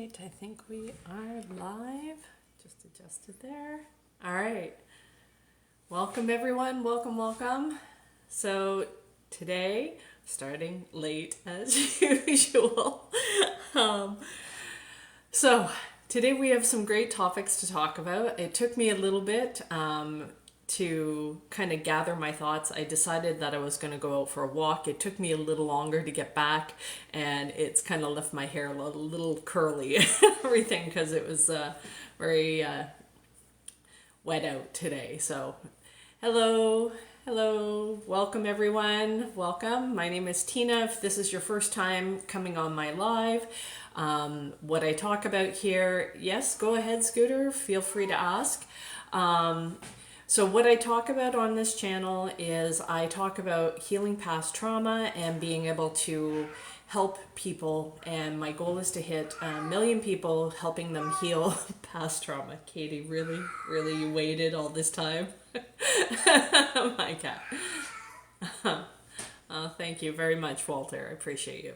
right, I think we are live. Just adjusted there. All right. Welcome, everyone. Welcome, welcome. So, today, starting late as usual. Um, so, today we have some great topics to talk about. It took me a little bit to kind of gather my thoughts. I decided that I was going to go out for a walk. It took me a little longer to get back, and it's kind of left my hair a little curly, everything, because it was very wet out today. So, hello, hello, welcome everyone. Welcome. My name is Tina. If this is your first time coming on my live, what I talk about here, yes, go ahead, Scooter. Feel free to ask. So what I talk about on this channel is I talk about healing past trauma and being able to help people, and my goal is to hit 1 million people, helping them heal past trauma. Katie, really, you waited all this time? My cat. Thank you very much, Walter. I appreciate you.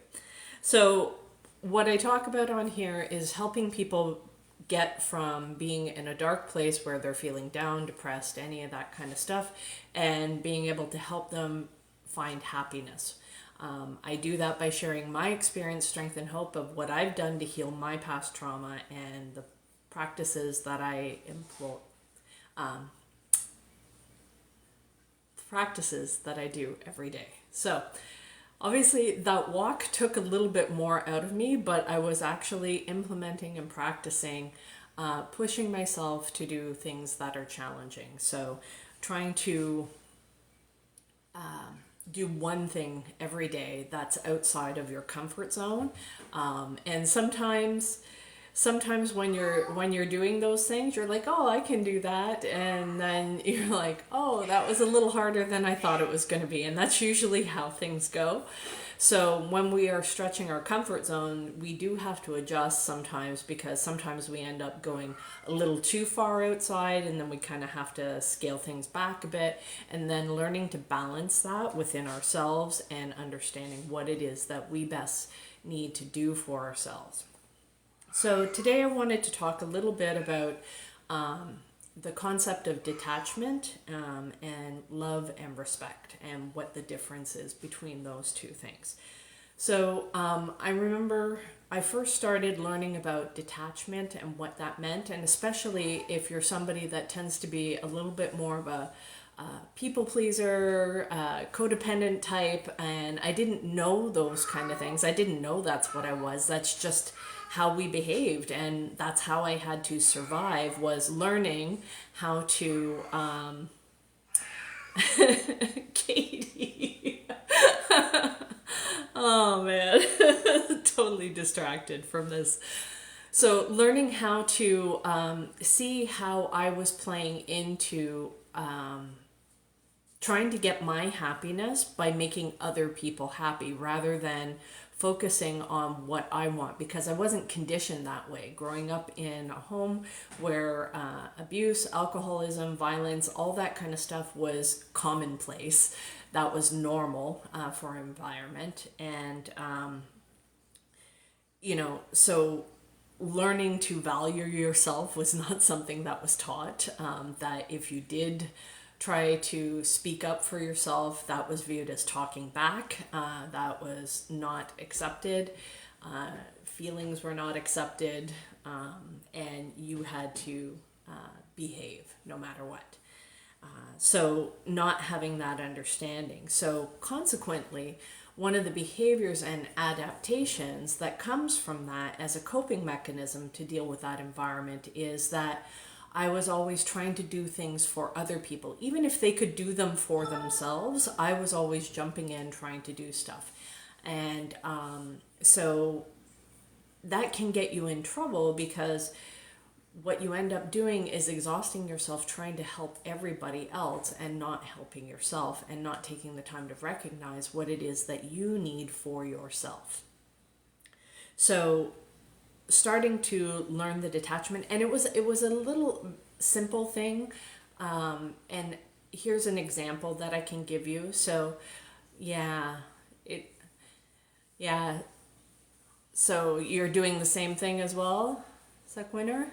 So what I talk about on here is helping people get from being in a dark place where they're feeling down, depressed, any of that kind of stuff, and being able to help them find happiness. I do that by sharing my experience, strength, and hope of what I've done to heal my past trauma and the practices that I employ, practices that I do every day. So, obviously, that walk took a little bit more out of me, but I was actually implementing and practicing, pushing myself to do things that are challenging. So, trying to do one thing every day that's outside of your comfort zone, and sometimes when you're doing those things, you're like, oh, I can do that, and then you're like, oh, that was a little harder than I thought it was going to be. And that's usually how things go. So when we are stretching our comfort zone, we do have to adjust sometimes, because sometimes we end up going a little too far outside, and then we kind of have to scale things back a bit, and then learning to balance that within ourselves and understanding what it is that we best need to do for ourselves. So today I wanted to talk a little bit about the concept of detachment, and love and respect, and what the difference is between those two things. So I remember I first started learning about detachment and what that meant, and especially if you're somebody that tends to be a little bit more of a people pleaser, codependent type, and I didn't know those kind of things. I didn't know that's what I was. That's just how we behaved, and that's how I had to survive, was learning how to Katie. Oh man. Totally distracted from this. So learning how to see how I was playing into trying to get my happiness by making other people happy, rather than focusing on what I want, because I wasn't conditioned that way. Growing up in a home where abuse, alcoholism, violence, all that kind of stuff was commonplace. That was normal for our environment. And, so learning to value yourself was not something that was taught. That if you did try to speak up for yourself, that was viewed as talking back. That was not accepted. Feelings were not accepted, and you had to behave no matter what. So not having that understanding. So consequently, one of the behaviors and adaptations that comes from that as a coping mechanism to deal with that environment is that I was always trying to do things for other people. Even if they could do them for themselves, I was always jumping in trying to do stuff. And so that can get you in trouble, because what you end up doing is exhausting yourself trying to help everybody else and not helping yourself, and not taking the time to recognize what it is that you need for yourself. So starting to learn the detachment, and it was a little simple thing, and here's an example that I can give you. So yeah, So you're doing the same thing as well, Sequinner?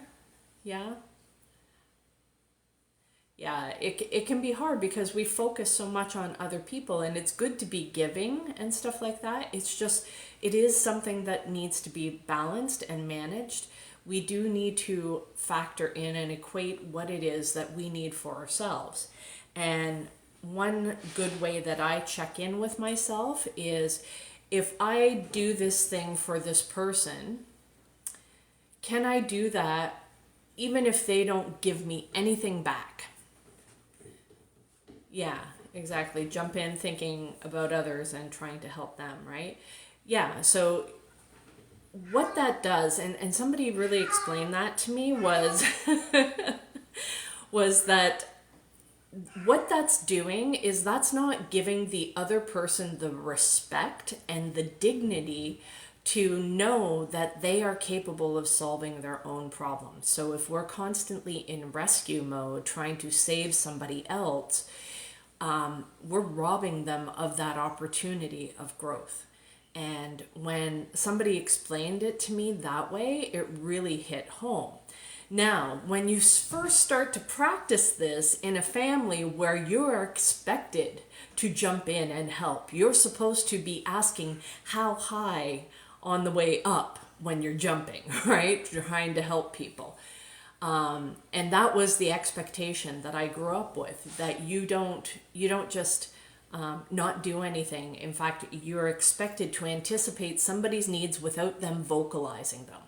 Yeah? Yeah, it can be hard because we focus so much on other people, and it's good to be giving and stuff like that. It's just, it is something that needs to be balanced and managed. We do need to factor in and equate what it is that we need for ourselves. And one good way that I check in with myself is, if I do this thing for this person, can I do that even if they don't give me anything back? Yeah, exactly. Jump in thinking about others and trying to help them, right? Yeah, so what that does, and somebody really explained that to me, was was that what that's doing is that's not giving the other person the respect and the dignity to know that they are capable of solving their own problems. So if we're constantly in rescue mode trying to save somebody else, we're robbing them of that opportunity of growth. And when somebody explained it to me that way, it really hit home. Now, when you first start to practice this in a family where you're expected to jump in and help, you're supposed to be asking how high on the way up when you're jumping, right? Trying to help people. And that was the expectation that I grew up with, that you don't just not do anything. In fact, you're expected to anticipate somebody's needs without them vocalizing them.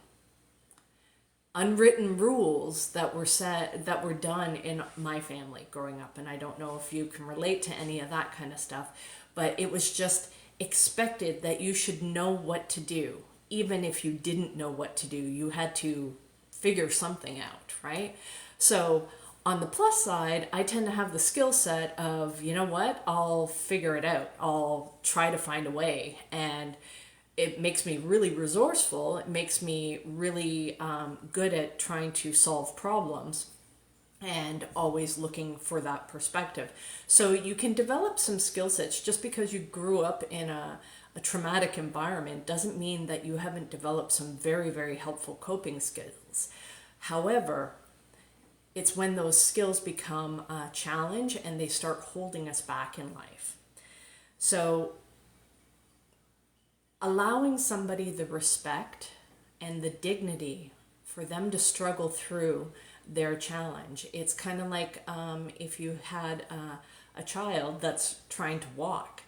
Unwritten rules that were set, that were done in my family growing up, and I don't know if you can relate to any of that kind of stuff, but it was just expected that you should know what to do. Even if you didn't know what to do, you had to figure something out, right? So on the plus side, I tend to have the skill set of, you know what, I'll figure it out. I'll try to find a way. And it makes me really resourceful. It makes me really good at trying to solve problems and always looking for that perspective. So you can develop some skill sets. Just because you grew up in a traumatic environment doesn't mean that you haven't developed some very, very helpful coping skills. However, it's when those skills become a challenge and they start holding us back in life. So allowing somebody the respect and the dignity for them to struggle through their challenge. It's kind of like if you had a child that's trying to walk.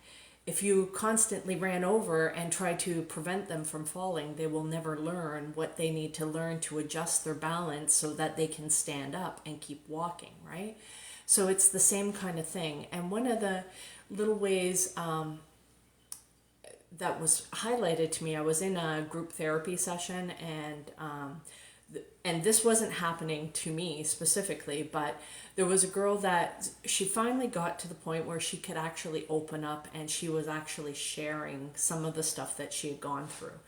If you constantly ran over and tried to prevent them from falling, they will never learn what they need to learn to adjust their balance so that they can stand up and keep walking, right? So it's the same kind of thing. And one of the little ways that was highlighted to me, I was in a group therapy session, and this wasn't happening to me specifically, but there was a girl that she finally got to the point where she could actually open up, and she was actually sharing some of the stuff that she had gone through.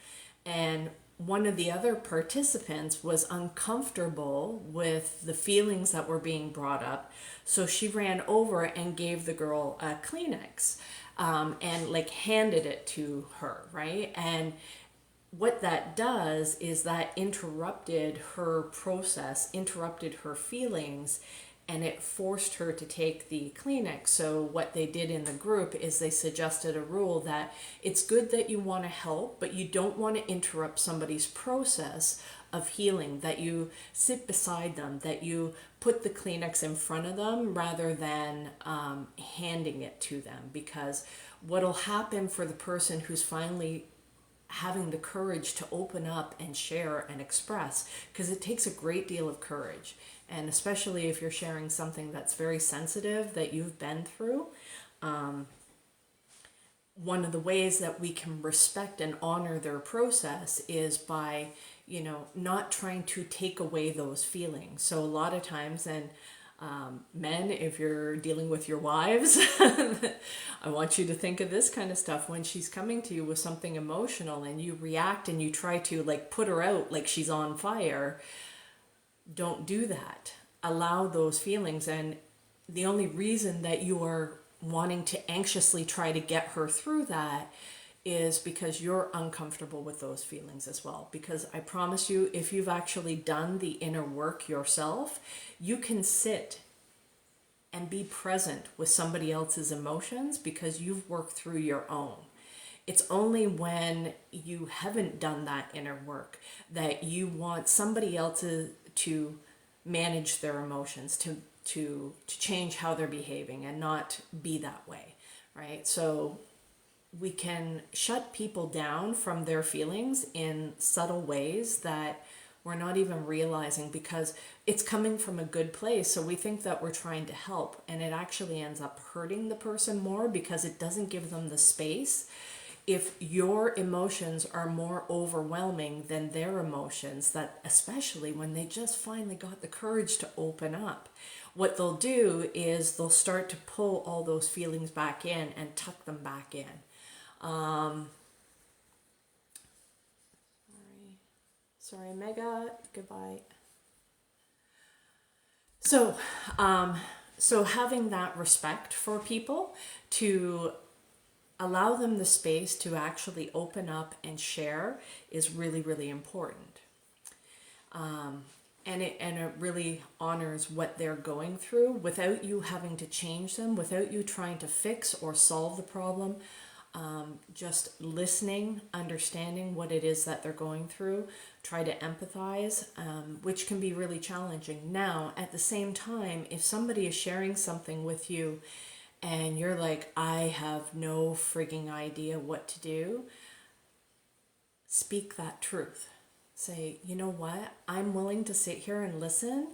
And one of the other participants was uncomfortable with the feelings that were being brought up, so she ran over and gave the girl a Kleenex, and like handed it to her, right? And what that does is that interrupted her process, interrupted her feelings, and it forced her to take the Kleenex. So what they did in the group is they suggested a rule that it's good that you want to help, but you don't want to interrupt somebody's process of healing, that you sit beside them, that you put the Kleenex in front of them rather than handing it to them. Because what'll happen for the person who's finally having the courage to open up and share and express, because it takes a great deal of courage, and especially if you're sharing something that's very sensitive that you've been through, one of the ways that we can respect and honor their process is by, not trying to take away those feelings. So a lot of times, and men, if you're dealing with your wives, I want you to think of this kind of stuff. When she's coming to you with something emotional and you react and you try to like put her out like she's on fire, don't do that. Allow those feelings. And the only reason that you are wanting to anxiously try to get her through that is because you're uncomfortable with those feelings as well. Because I promise you, if you've actually done the inner work yourself, you can sit and be present with somebody else's emotions because you've worked through your own. It's only when you haven't done that inner work that you want somebody else to manage their emotions, to change how they're behaving and not be that way, right? So we can shut people down from their feelings in subtle ways that we're not even realizing because it's coming from a good place. So we think that we're trying to help, and it actually ends up hurting the person more because it doesn't give them the space. If your emotions are more overwhelming than their emotions, that especially when they just finally got the courage to open up, what they'll do is they'll start to pull all those feelings back in and tuck them back in. Sorry, Mega. Goodbye. So, so having that respect for people to allow them the space to actually open up and share is really, really important. And it really honors what they're going through without you having to change them, without you trying to fix or solve the problem. Just listening, understanding what it is that they're going through, try to empathize, which can be really challenging. Now, at the same time, if somebody is sharing something with you and you're like, I have no frigging idea what to do, speak that truth. Say, you know what? I'm willing to sit here and listen.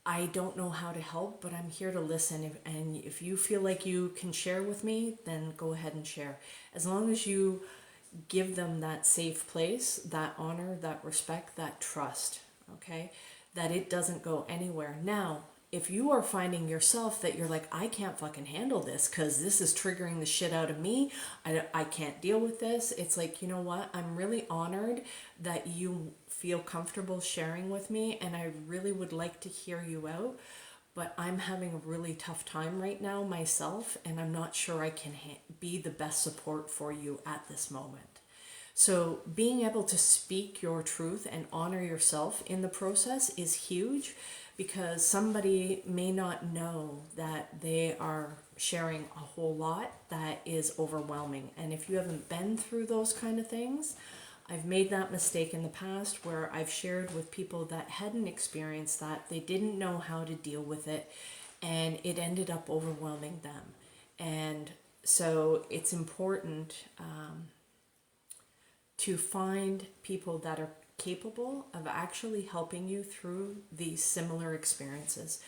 I don't know how to help, but I'm here to listen. And if you feel like you can share with me, then go ahead and share. As long as you give them that safe place, that honor, that respect, that trust, okay? That it doesn't go anywhere. Now, if you are finding yourself that you're like, I can't fucking handle this because this is triggering the shit out of me, I can't deal with this. It's like, you know what? I'm really honored that you feel comfortable sharing with me, and I really would like to hear you out, but I'm having a really tough time right now myself, and I'm not sure I can be the best support for you at this moment. So being able to speak your truth and honor yourself in the process is huge, because somebody may not know that they are sharing a whole lot that is overwhelming. And if you haven't been through those kind of things, I've made that mistake in the past where I've shared with people that hadn't experienced that, they didn't know how to deal with it, and it ended up overwhelming them. And so it's important to find people that are capable of actually helping you through these similar experiences.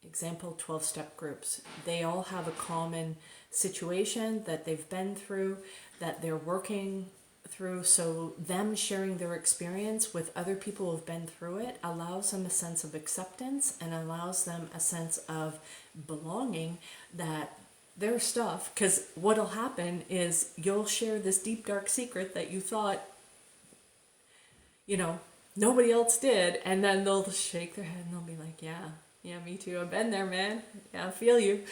Example, 12-step groups. They all have a common situation that they've been through, that they're working through. So them sharing their experience with other people who've been through it allows them a sense of acceptance and allows them a sense of belonging, that their stuff, because what'll happen is you'll share this deep dark secret that you thought, you know, nobody else did, and then they'll shake their head and they'll be like, yeah, me too, I've been there, man. Yeah, I feel you.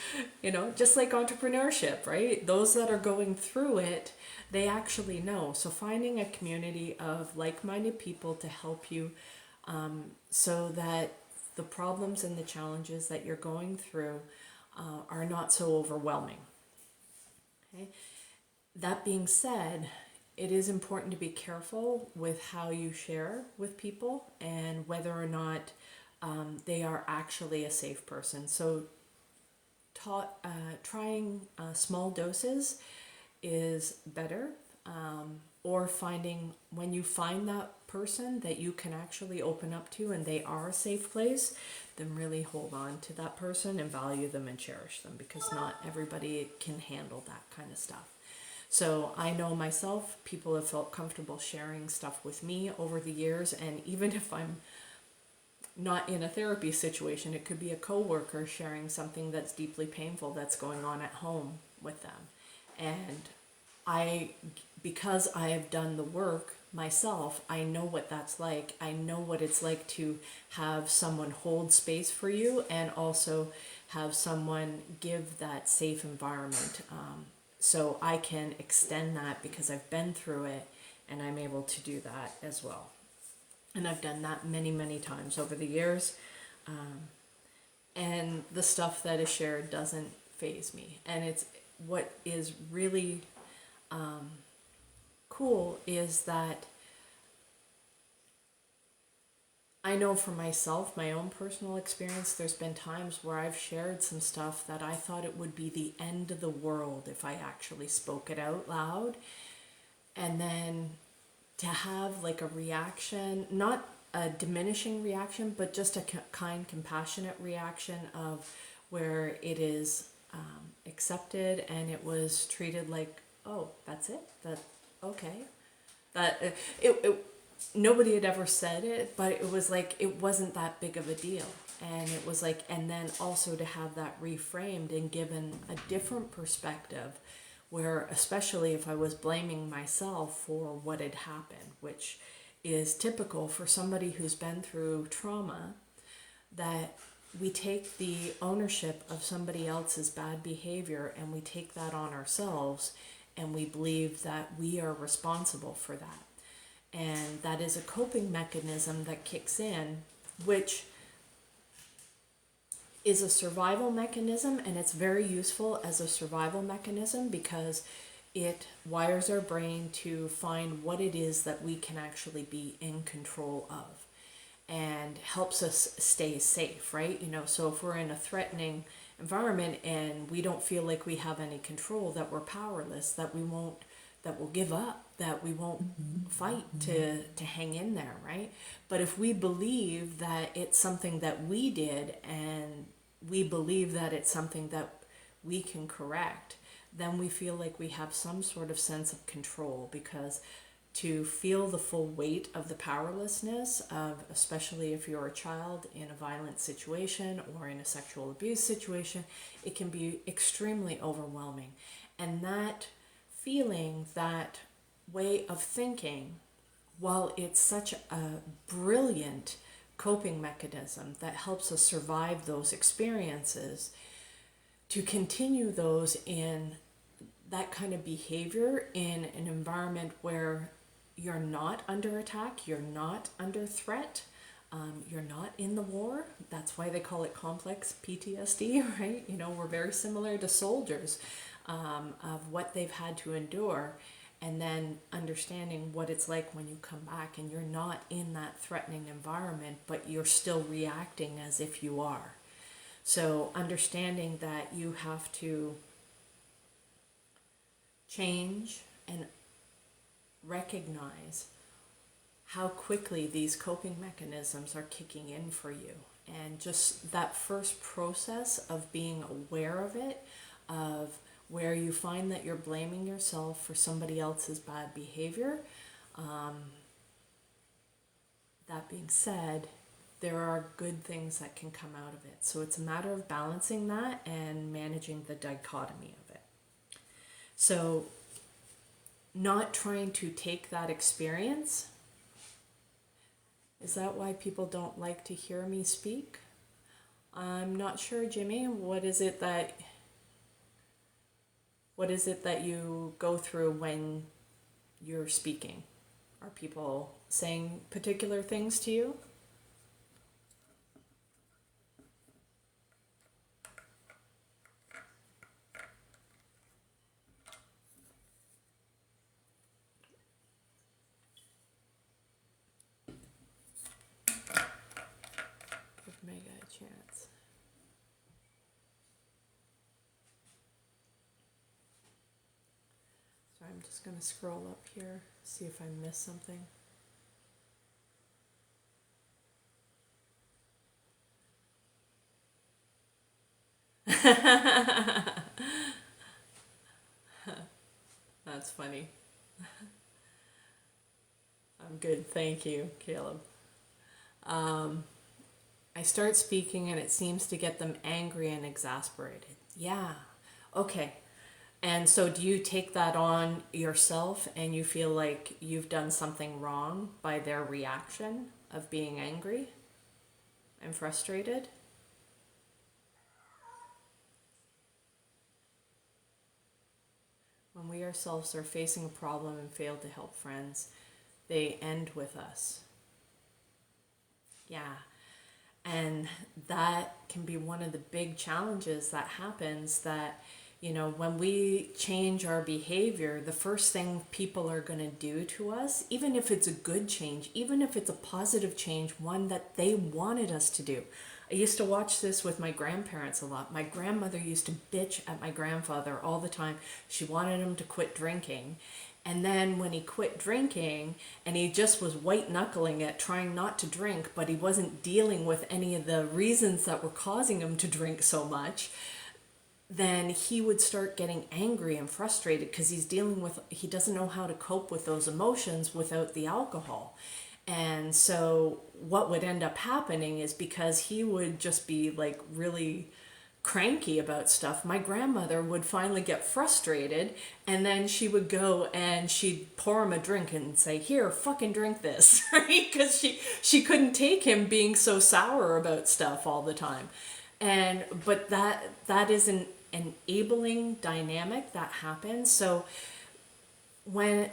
You know, just like entrepreneurship, right? Those that are going through it, they actually know. So finding a community of like-minded people to help you, so that the problems and the challenges that you're going through are not so overwhelming. Okay. That being said, it is important to be careful with how you share with people and whether or not they are actually a safe person. So trying small doses is better, or finding, when you find that person that you can actually open up to and they are a safe place, then really hold on to that person and value them and cherish them, because not everybody can handle that kind of stuff. So I know myself, people have felt comfortable sharing stuff with me over the years, and even if I'm not in a therapy situation, it could be a coworker sharing something that's deeply painful that's going on at home with them. And because I have done the work myself, I know what that's like. I know what it's like to have someone hold space for you and also have someone give that safe environment. so I can extend that because I've been through it and I'm able to do that as well. And I've done that many, many times over the years. And the stuff that is shared doesn't faze me. And it's what is really cool is that I know for myself, my own personal experience, there's been times where I've shared some stuff that I thought it would be the end of the world if I actually spoke it out loud. And then to have like a reaction, not a diminishing reaction, but just a kind, compassionate reaction of where it is accepted and it was treated like, oh, that's it? That, okay. That, it nobody had ever said it, but it was like it wasn't that big of a deal. And it was like, and then also to have that reframed and given a different perspective where, especially if I was blaming myself for what had happened, which is typical for somebody who's been through trauma, that we take the ownership of somebody else's bad behavior and we take that on ourselves and we believe that we are responsible for that. And that is a coping mechanism that kicks in, which is a survival mechanism, and it's very useful as a survival mechanism because it wires our brain to find what it is that we can actually be in control of and helps us stay safe, right? So if we're in a threatening environment and we don't feel like we have any control, that we're powerless, that we'll give up, that we won't fight to hang in there, right? But if we believe that it's something that we did and we believe that it's something that we can correct, then we feel like we have some sort of sense of control, because to feel the full weight of the powerlessness of, especially if you're a child in a violent situation or in a sexual abuse situation, it can be extremely overwhelming. And that feeling, that way of thinking, while it's such a brilliant coping mechanism that helps us survive those experiences, to continue those in that kind of behavior in an environment where you're not under attack, you're not under threat, you're not in the war. That's why they call it complex PTSD, right? We're very similar to soldiers of what they've had to endure, and then understanding what it's like when you come back and you're not in that threatening environment, but you're still reacting as if you are. So understanding that you have to change and recognize how quickly these coping mechanisms are kicking in for you. And just that first process of being aware of it, of where you find that you're blaming yourself for somebody else's bad behavior. That being said, there are good things that can come out of it. So it's a matter of balancing that and managing the dichotomy of it. So not trying to take that experience. Is that why people don't like to hear me speak? I'm not sure, Jimmy. What is it that you go through when you're speaking? Are people saying particular things to you? Give Mega a chance. So I'm just going to scroll up here, see if I missed something. That's funny. I'm good, thank you, Caleb. I start speaking and it seems to get them angry and exasperated. Yeah, okay. And so do you take that on yourself and you feel like you've done something wrong by their reaction of being angry and frustrated? when we ourselves are facing a problem and fail to help friends, they end with us. Yeah. And that can be one of the big challenges that happens, that, when we change our behavior, the first thing people are going to do to us, even if it's a good change, even if it's a positive change, one that they wanted us to do. I used to watch this with my grandparents a lot. My grandmother used to bitch at my grandfather all the time. She wanted him to quit drinking. And then when he quit drinking and he just was white knuckling it, trying not to drink, but he wasn't dealing with any of the reasons that were causing him to drink so much, then he would start getting angry and frustrated because he doesn't know how to cope with those emotions without the alcohol. And so what would end up happening is, because he would just be like really cranky about stuff, my grandmother would finally get frustrated, and then she would go and she'd pour him a drink and say, "Here, fucking drink this," right? Because she couldn't take him being so sour about stuff all the time. But that is an enabling dynamic that happens. So when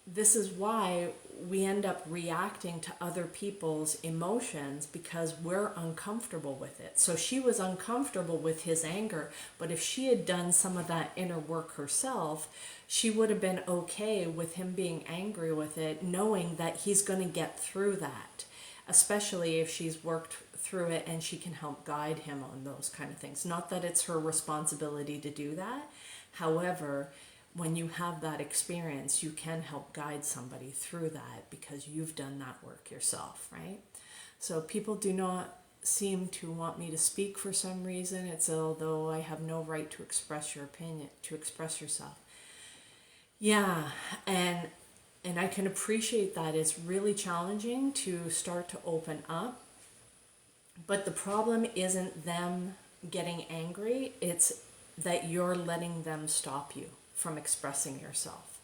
this is why we end up reacting to other people's emotions, because we're uncomfortable with it. So she was uncomfortable with his anger, but if she had done some of that inner work herself, she would have been okay with him being angry with it, knowing that he's going to get through that, especially if she's worked through it and she can help guide him on those kind of things. Not that it's her responsibility to do that. However, when you have that experience, you can help guide somebody through that because you've done that work yourself, right? So people do not seem to want me to speak for some reason. It's although I have no right to express your opinion, to express yourself. Yeah, and I can appreciate that. It's really challenging to start to open up. But the problem isn't them getting angry, it's that you're letting them stop you from expressing yourself.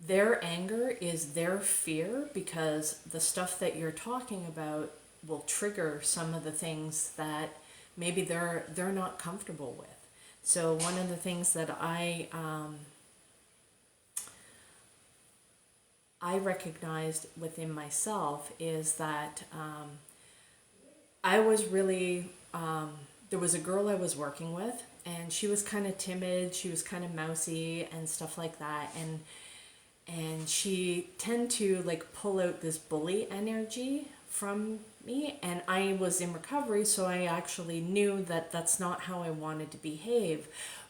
Their anger is their fear, because the stuff that you're talking about will trigger some of the things that maybe they're not comfortable with. So one of the things that I recognized within myself is that I was really, there was a girl I was working with, and she was kind of timid, she was kind of mousy and stuff like that, and she tended to like pull out this bully energy from me, and I was in recovery, so I actually knew that that's not how I wanted to behave.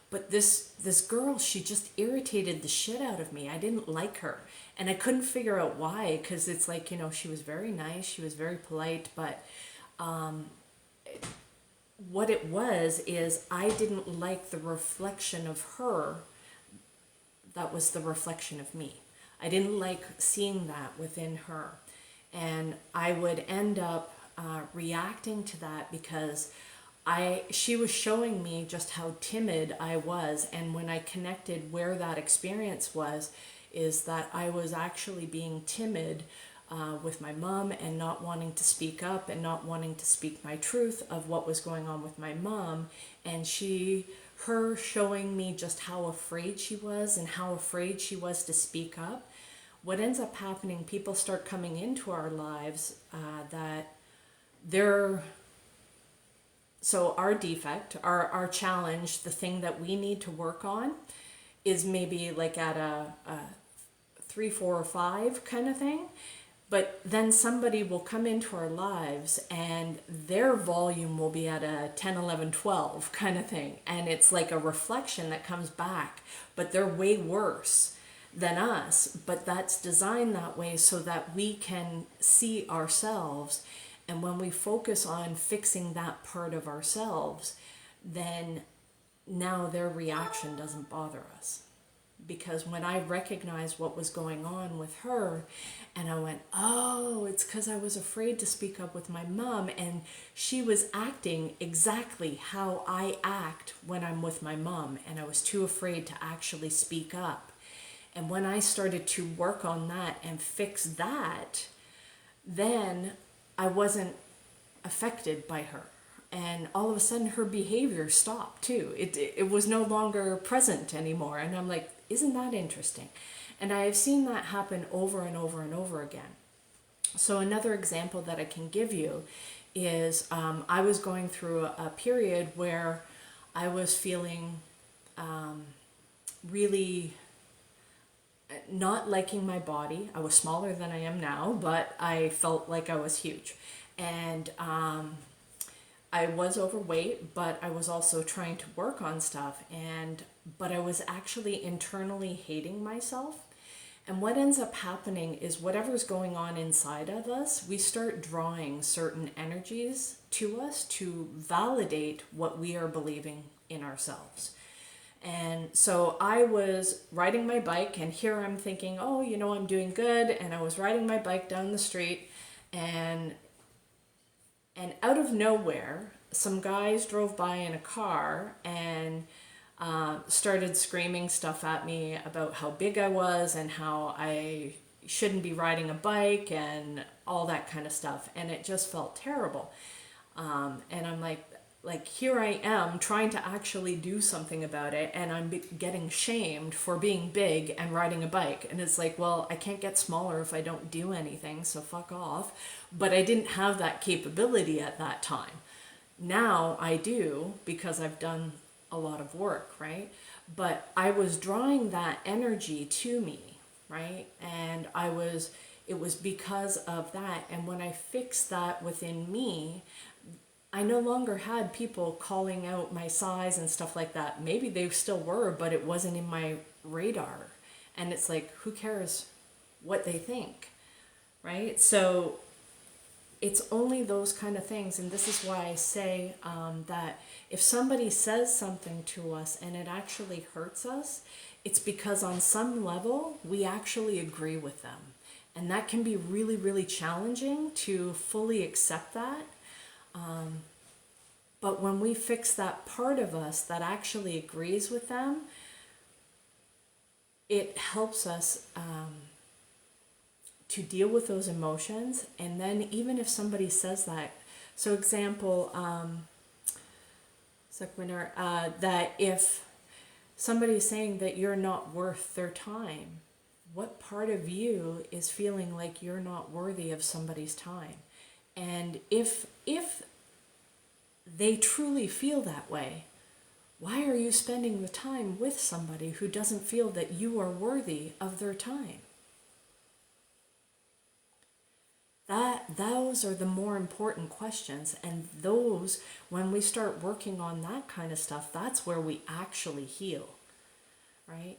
But this girl, she just irritated the shit out of me. I didn't like her, and I couldn't figure out why, because it's like, she was very nice, she was very polite, but what it was is I didn't like the reflection of her that was the reflection of me. I didn't like seeing that within her. And I would end up reacting to that because she was showing me just how timid I was. And when I connected where that experience was, is that I was actually being timid with my mom and not wanting to speak up and not wanting to speak my truth of what was going on with my mom. And her showing me just how afraid she was and how afraid she was to speak up. What ends up happening, people start coming into our lives that so our defect, our challenge, the thing that we need to work on is maybe like at a 3, 4, or 5 kind of thing. But then somebody will come into our lives and their volume will be at a 10, 11, 12 kind of thing. And it's like a reflection that comes back, but they're way worse than us. But that's designed that way so that we can see ourselves. And when we focus on fixing that part of ourselves, then now their reaction doesn't bother us. Because when I recognized what was going on with her, and I went, oh, it's because I was afraid to speak up with my mom, and she was acting exactly how I act when I'm with my mom, and I was too afraid to actually speak up. And when I started to work on that and fix that, then I wasn't affected by her. and all of a sudden her behavior stopped too. It was no longer present anymore. And I'm like, isn't that interesting? And I have seen that happen over and over and over again. So another example that I can give you is I was going through a period where I was feeling really not liking my body. I was smaller than I am now, but I felt like I was huge. And I was overweight, but I was also trying to work on stuff, but I was actually internally hating myself. And what ends up happening is whatever's going on inside of us, we start drawing certain energies to us to validate what we are believing in ourselves. And so I was riding my bike, and here I'm thinking, oh, I'm doing good. And I was riding my bike down the street, and out of nowhere, some guys drove by in a car and started screaming stuff at me about how big I was and how I shouldn't be riding a bike and all that kind of stuff. And it just felt terrible. And I'm like here I am trying to actually do something about it, and I'm getting shamed for being big and riding a bike. And it's like, well, I can't get smaller if I don't do anything, so fuck off. But I didn't have that capability at that time. Now I do, because I've done a lot of work, right? But I was drawing that energy to me, right? And it was because of that. And when I fixed that within me, I no longer had people calling out my size and stuff like that. Maybe they still were, but it wasn't in my radar. And it's like, who cares what they think, right? So it's only those kind of things. And this is why I say that if somebody says something to us and it actually hurts us, it's because on some level we actually agree with them. And that can be really, really challenging to fully accept that. But when we fix that part of us that actually agrees with them, it helps us to deal with those emotions. And then even if somebody says that, so example, that if somebody is saying that you're not worth their time, what part of you is feeling like you're not worthy of somebody's time? And if they truly feel that way, why are you spending the time with somebody who doesn't feel that you are worthy of their time? Those are the more important questions, and those, when we start working on that kind of stuff, that's where we actually heal, right?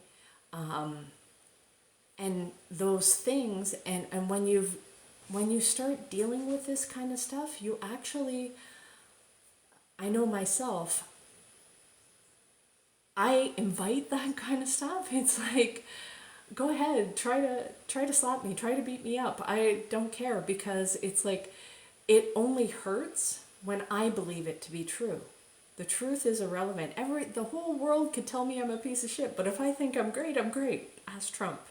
And those things, and when you start dealing with this kind of stuff, you actually, I know myself, I invite that kind of stuff. It's like, go ahead, try to slap me, try to beat me up. I don't care, because it's like, it only hurts when I believe it to be true. The truth is irrelevant. The whole world could tell me I'm a piece of shit, but if I think I'm great, I'm great. Ask Trump.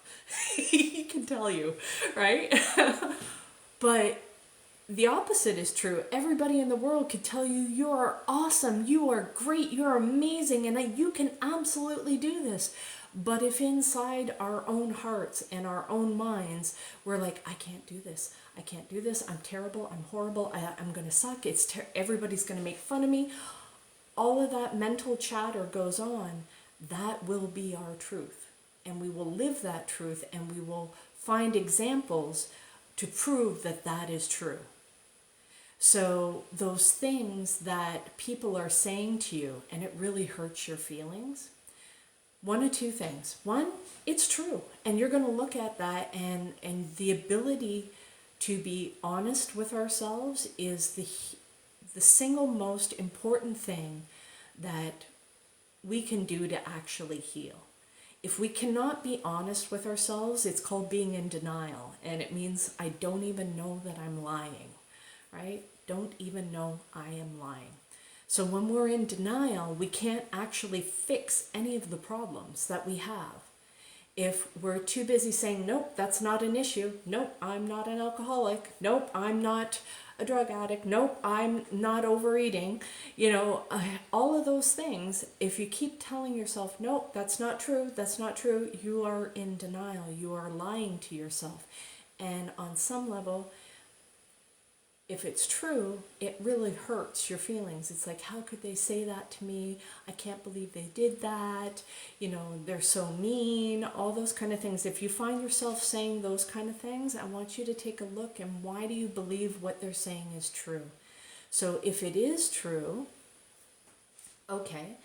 He can tell you, right? But the opposite is true. Everybody in the world could tell you, you are awesome, you are great, you're amazing, and that you can absolutely do this. But if inside our own hearts and our own minds, we're like, I can't do this, I can't do this, I'm terrible, I'm horrible, I'm gonna suck, everybody's gonna make fun of me, all of that mental chatter goes on, that will be our truth. And we will live that truth, and we will find examples to prove that that is true. So those things that people are saying to you, and it really hurts your feelings, one of two things. One, it's true. And you're going to look at that, and the ability to be honest with ourselves is the single most important thing that we can do to actually heal. If we cannot be honest with ourselves, it's called being in denial. And it means I don't even know that I'm lying, right? Don't even know I am lying. So when we're in denial, we can't actually fix any of the problems that we have. If we're too busy saying, nope, that's not an issue. Nope, I'm not an alcoholic. Nope, I'm not a drug addict. Nope, I'm not overeating. You know, all of those things, if you keep telling yourself, nope, that's not true, that's not true, you are in denial. You are lying to yourself. And on some level, if it's true, it really hurts your feelings. It's like, how could they say that to me? I can't believe they did that. You know, they're so mean, all those kind of things. If you find yourself saying those kind of things, I want you to take a look and why do you believe what they're saying is true? So if it is true, okay,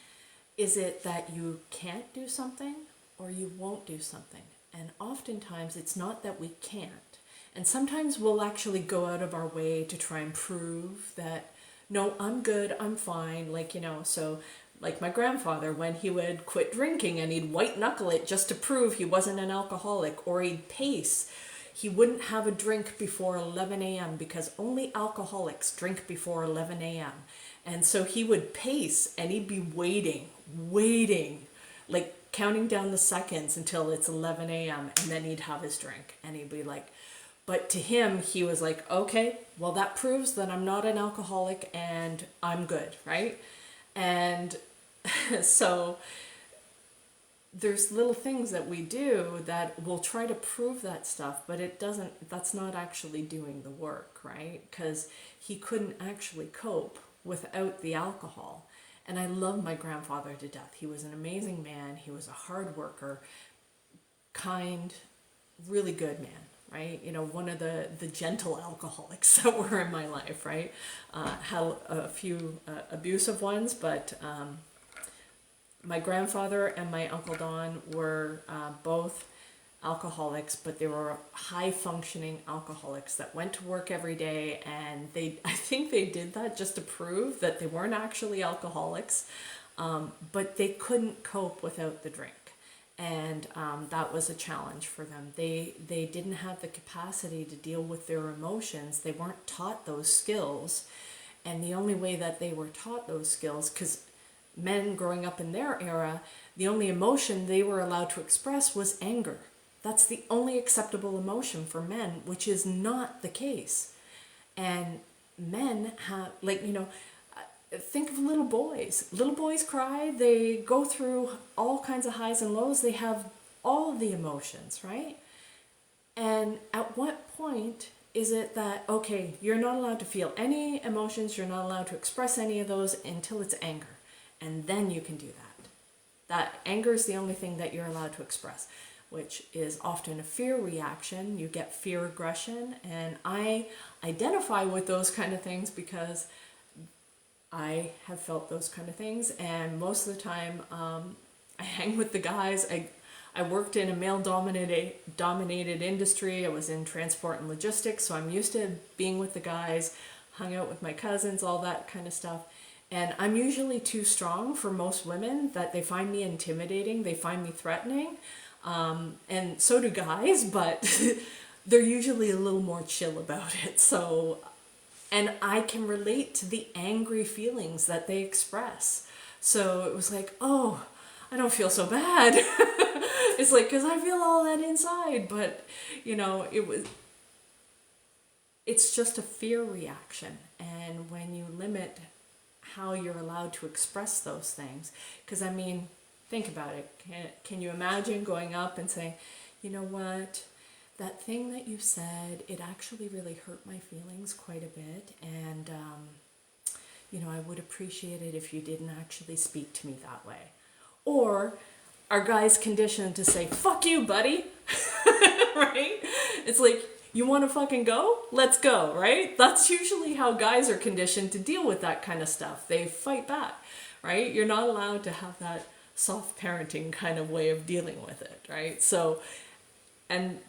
is it that you can't do something or you won't do something? And oftentimes it's not that we can't. And sometimes we'll actually go out of our way to try and prove that, no, I'm good, I'm fine. Like, you know, so like my grandfather, when he would quit drinking and he'd white knuckle it just to prove he wasn't an alcoholic, or he'd pace. He wouldn't have a drink before 11 a.m. because only alcoholics drink before 11 a.m. And so he would pace and he'd be waiting, like counting down the seconds until it's 11 a.m. and then he'd have his drink. And he'd be like, but to him, he was like, okay, well, that proves that I'm not an alcoholic and I'm good, right? And so there's little things that we do that will try to prove that stuff, but it doesn't, that's not actually doing the work, right? Because he couldn't actually cope without the alcohol. And I love my grandfather to death. He was an amazing man. He was a hard worker, kind, really good man, right? You know, one of the gentle alcoholics that were in my life, right? Had a few abusive ones, but my grandfather and my Uncle Don were both alcoholics, but they were high functioning alcoholics that went to work every day, and I think they did that just to prove that they weren't actually alcoholics, but they couldn't cope without the drink. And that was a challenge for them. They didn't have the capacity to deal with their emotions. They weren't taught those skills. And the only way that they were taught those skills, because men growing up in their era, the only emotion they were allowed to express was anger. That's the only acceptable emotion for men, which is not the case. And men have, like, you know, think of little boys. Little boys cry, they go through all kinds of highs and lows, they have all the emotions, right? And at what point is it that, okay, you're not allowed to feel any emotions, you're not allowed to express any of those until it's anger, and then you can do that. That anger is the only thing that you're allowed to express, which is often a fear reaction. You get fear aggression, and I identify with those kind of things because I have felt those kind of things, and most of the time I hang with the guys. I worked in a male-dominated industry. I was in transport and logistics, so I'm used to being with the guys, hung out with my cousins, all that kind of stuff. And I'm usually too strong for most women, that they find me intimidating, they find me threatening, and so do guys, but they're usually a little more chill about it. So, and I can relate to the angry feelings that they express. So it was like, oh, I don't feel so bad. It's like, because I feel all that inside, but you know, it's just a fear reaction. And when you limit how you're allowed to express those things, because I mean, think about it. Can you imagine going up and saying, you know what, that thing that you said, it actually really hurt my feelings quite a bit, and you know, I would appreciate it if you didn't actually speak to me that way. Or are guys conditioned to say, fuck you, buddy? Right? It's like, you want to fucking go? Let's go, right? That's usually how guys are conditioned to deal with that kind of stuff. They fight back, right? You're not allowed to have that soft parenting kind of way of dealing with it, right? So, and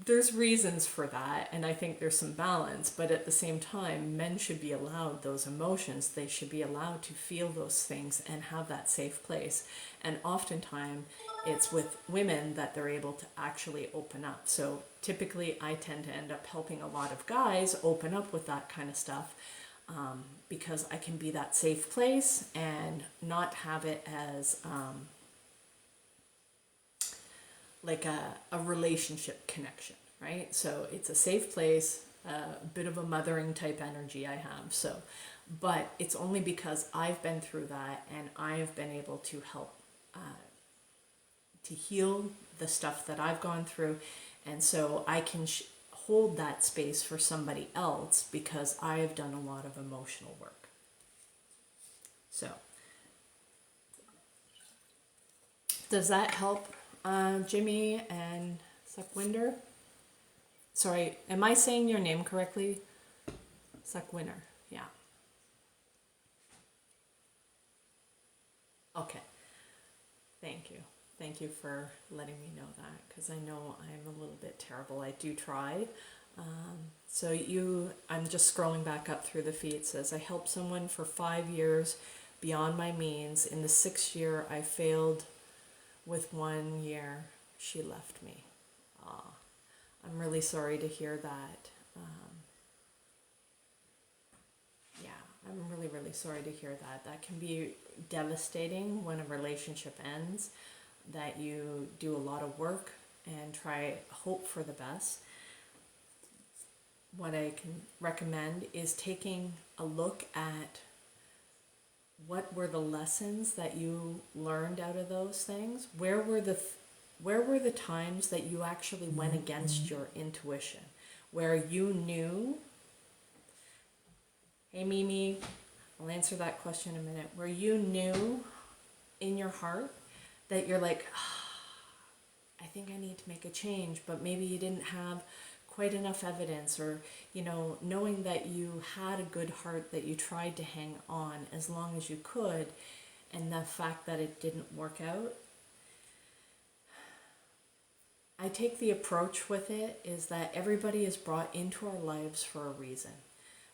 there's reasons for that, and I think there's some balance, but at the same time, men should be allowed those emotions. They should be allowed to feel those things and have that safe place. And oftentimes, it's with women that they're able to actually open up. So typically, I tend to end up helping a lot of guys open up with that kind of stuff, because I can be that safe place and not have it as like a relationship connection, right? So it's a safe place. a bit of a mothering type energy I have. So, but it's only because I've been through that and I have been able to help to heal the stuff that I've gone through, and so I can hold that space for somebody else because I have done a lot of emotional work. So, does that help, Jimmy and Suckwinder? Sorry, am I saying your name correctly? Suckwinder, yeah. Okay, thank you. Thank you for letting me know that, because I know I'm a little bit terrible. I do try. So I'm just scrolling back up through the feed. It says, I helped someone for 5 years beyond my means. In the 6th year, I failed. With 1 year, she left me. Ah, I'm really sorry to hear that. Yeah, I'm really, really sorry to hear that. That can be devastating when a relationship ends, that you do a lot of work and try hope for the best. What I can recommend is taking a look at what were the lessons that you learned out of those things. Where were the times that you actually went against your intuition, where you knew, hey Mimi, I'll answer that question in a minute, where you knew in your heart that you're like, I think I need to make a change, but maybe you didn't have quite enough evidence, or knowing that you had a good heart, that you tried to hang on as long as you could, and the fact that it didn't work out. I take the approach with it is that everybody is brought into our lives for a reason,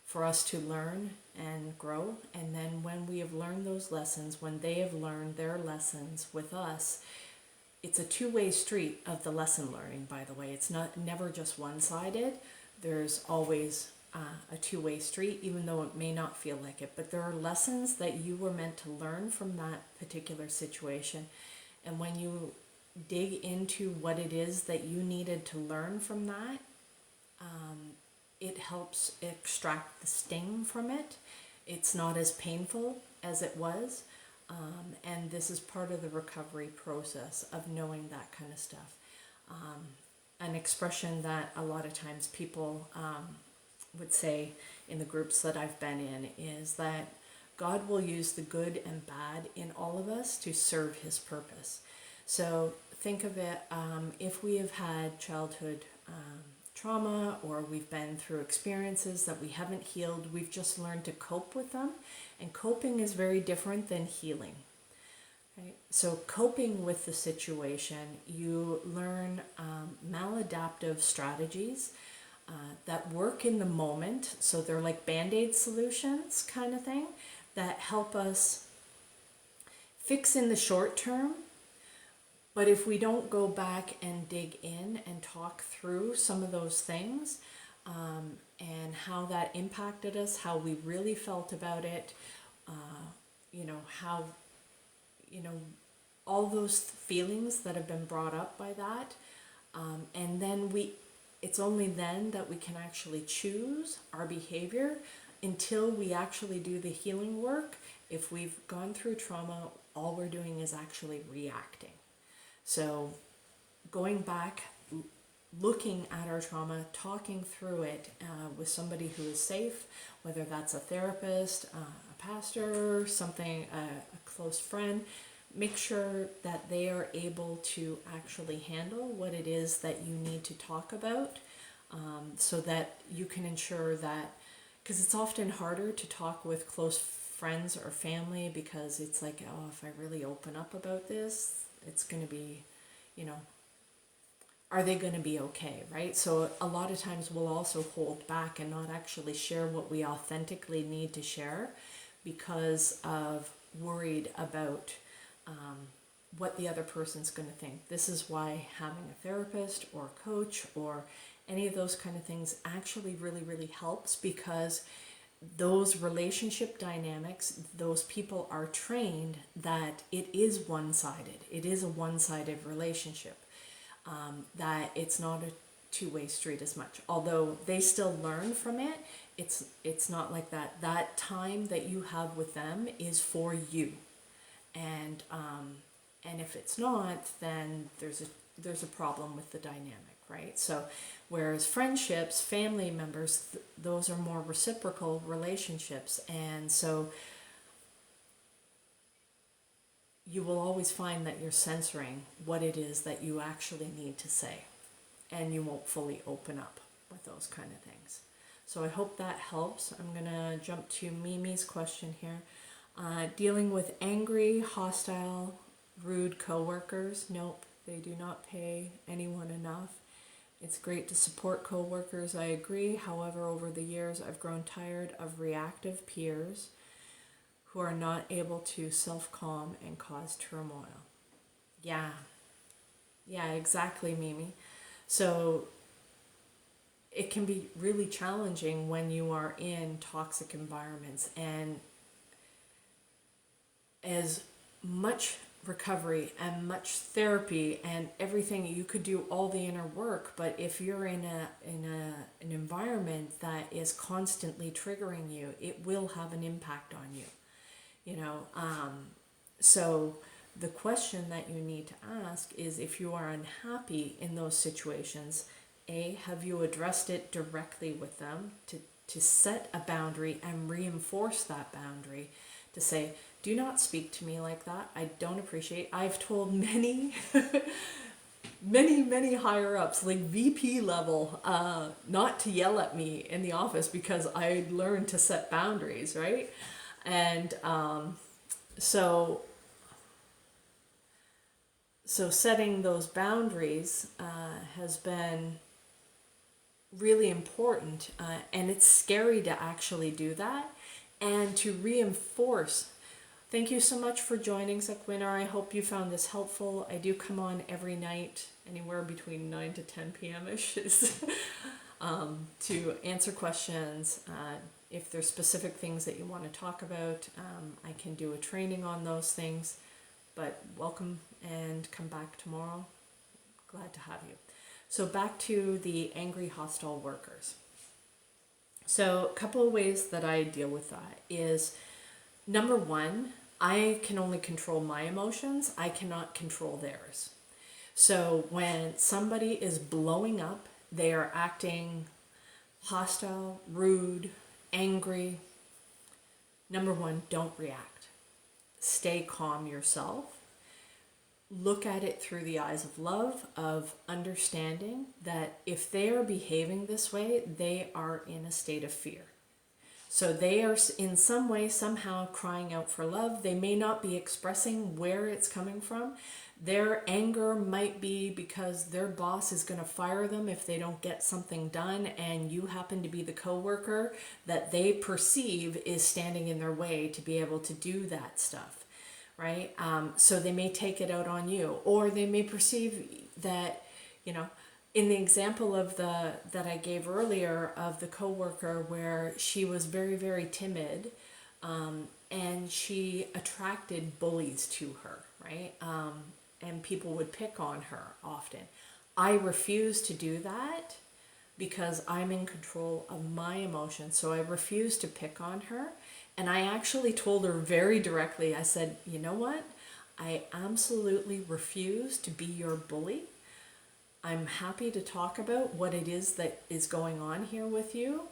for us to learn and grow, and then when we have learned those lessons, when they have learned their lessons with us, it's a two-way street of the lesson learning, by the way. It's never just one-sided. There's always a two-way street, even though it may not feel like it. But there are lessons that you were meant to learn from that particular situation. And when you dig into what it is that you needed to learn from that, it helps extract the sting from it. It's not as painful as it was. And this is part of the recovery process of knowing that kind of stuff. An expression that a lot of times people would say in the groups that I've been in is that God will use the good and bad in all of us to serve his purpose. So think of it, if we have had childhood trauma, or we've been through experiences that we haven't healed, we've just learned to cope with them. And coping is very different than healing. Right? So coping with the situation, you learn maladaptive strategies that work in the moment. So they're like Band-Aid solutions kind of thing that help us fix in the short term. But if we don't go back and dig in and talk through some of those things, and how that impacted us, how we really felt about it, how, all those feelings that have been brought up by that, and then it's only then that we can actually choose our behavior. Until we actually do the healing work, if we've gone through trauma, all we're doing is actually reacting. So going back, looking at our trauma, talking through it with somebody who is safe, whether that's a therapist, a pastor, something, a close friend, make sure that they are able to actually handle what it is that you need to talk about, so that you can ensure that, because it's often harder to talk with close friends or family, because it's like, oh, if I really open up about this, it's going to be, are they going to be okay, right? So a lot of times we'll also hold back and not actually share what we authentically need to share because of worried about what the other person's going to think. This is why having a therapist or a coach or any of those kind of things actually really, really helps, because those relationship dynamics, those people are trained that it is one-sided. It is a one-sided relationship. That it's not two-way street as much. Although they still learn from it, it's not like that. That time that you have with them is for you. And if it's not, then there's a problem with the dynamic, right? So whereas friendships, family members, those are more reciprocal relationships, and so you will always find that you're censoring what it is that you actually need to say, and you won't fully open up with those kind of things. So I hope that helps. I'm gonna jump to Mimi's question here. Dealing with angry, hostile, rude coworkers. Nope, they do not pay anyone enough. It's great to support coworkers, I agree. However, over the years, I've grown tired of reactive peers who are not able to self-calm and cause turmoil. Yeah, exactly, Mimi. So it can be really challenging when you are in toxic environments, and as much recovery and much therapy and everything, you could do all the inner work, but if you're in an environment that is constantly triggering you, it will have an impact on you, you know. So the question that you need to ask is, if you are unhappy in those situations, have you addressed it directly with them to set a boundary and reinforce that boundary, to say, do not speak to me like that. I don't appreciate. I've told many, many higher ups, like VP level, not to yell at me in the office because I learned to set boundaries, right? And so setting those boundaries has been really important, and it's scary to actually do that and to reinforce. Thank you so much for joining, Sequinner. I hope you found this helpful. I do come on every night, anywhere between 9 to 10 p.m.-ish, to answer questions. If there's specific things that you want to talk about, I can do a training on those things. But welcome, and come back tomorrow. Glad to have you. So back to the angry, hostile workers. So a couple of ways that I deal with that is, number one, I can only control my emotions. I cannot control theirs. So when somebody is blowing up, they are acting hostile, rude, angry. Number one, don't react. Stay calm yourself. Look at it through the eyes of love, of understanding that if they are behaving this way, they are in a state of fear. So they are in some way, somehow crying out for love. They may not be expressing where it's coming from. Their anger might be because their boss is going to fire them if they don't get something done, and you happen to be the coworker that they perceive is standing in their way to be able to do that stuff, right? So they may take it out on you, or they may perceive that, you know, in the example of that I gave earlier of the coworker where she was very, very timid, and she attracted bullies to her, right? And people would pick on her often. I refuse to do that because I'm in control of my emotions. So I refuse to pick on her. And I actually told her very directly, I said, you know what? I absolutely refuse to be your bully. I'm happy to talk about what it is that is going on here with you,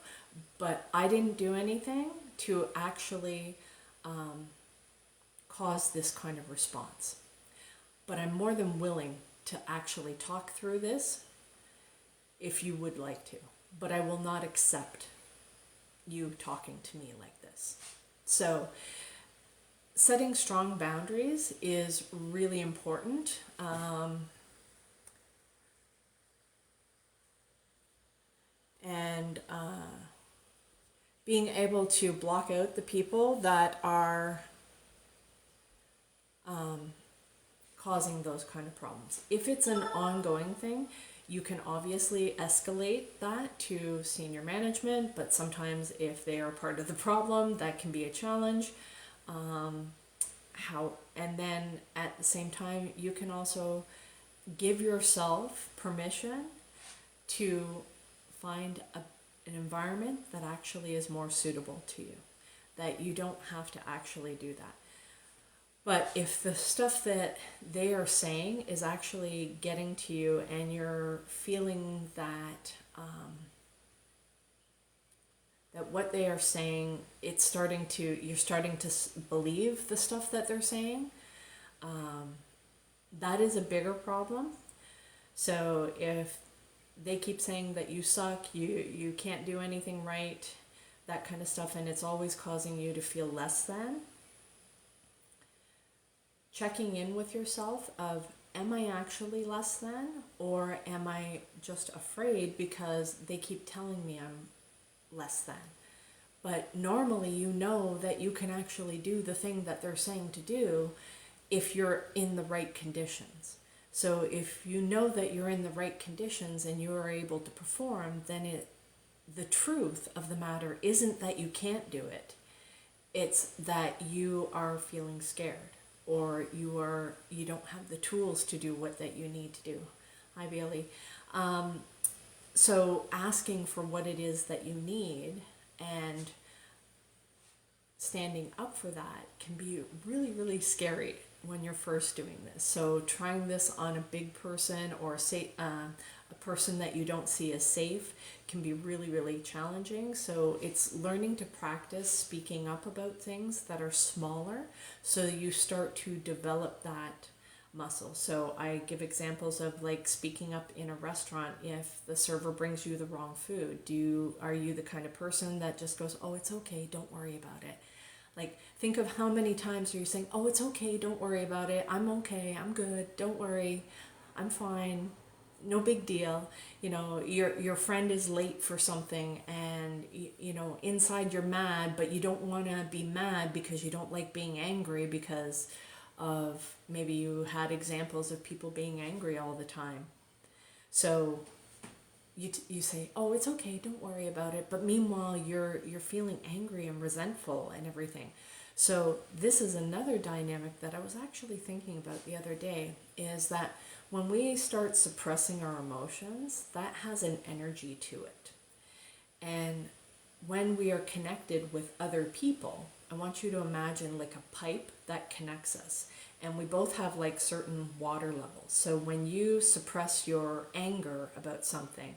but I didn't do anything to actually cause this kind of response. But I'm more than willing to actually talk through this if you would like to, but I will not accept you talking to me like this. So setting strong boundaries is really important. And being able to block out the people that are causing those kind of problems. If it's an ongoing thing, you can obviously escalate that to senior management, but sometimes if they are part of the problem, that can be a challenge. And then at the same time, you can also give yourself permission to find an environment that actually is more suitable to you, that you don't have to actually do that. But if the stuff that they are saying is actually getting to you and you're feeling that that what they are saying, you're starting to believe the stuff that they're saying, that is a bigger problem. So if they keep saying that you suck, you can't do anything right, that kind of stuff, and it's always causing you to feel less than, checking in with yourself of, am I actually less than, or am I just afraid because they keep telling me I'm less than? But normally you know that you can actually do the thing that they're saying to do if you're in the right conditions. So if you know that you're in the right conditions and you are able to perform, then the truth of the matter isn't that you can't do it. It's that you are feeling scared, or you don't have the tools to do what that you need to do. Hi, Bailey. So asking for what it is that you need and standing up for that can be really, really scary when you're first doing this. So trying this on a big person, or a person that you don't see as safe, can be really, really challenging. So it's learning to practice speaking up about things that are smaller, so you start to develop that muscle. So I give examples of, like, speaking up in a restaurant if the server brings you the wrong food. Are you the kind of person that just goes, oh, it's okay, don't worry about it? Like, think of how many times are you saying, oh, it's okay, don't worry about it, I'm okay, I'm good, don't worry, I'm fine, no big deal. You know, your friend is late for something, and you know, inside you're mad, but you don't want to be mad because you don't like being angry, because of maybe you had examples of people being angry all the time. So you say, oh, it's okay, don't worry about it, but meanwhile you're feeling angry and resentful and everything. So this is another dynamic that I was actually thinking about the other day, is that when we start suppressing our emotions, that has an energy to it. And when we are connected with other people, I want you to imagine like a pipe that connects us. And we both have like certain water levels. So when you suppress your anger about something,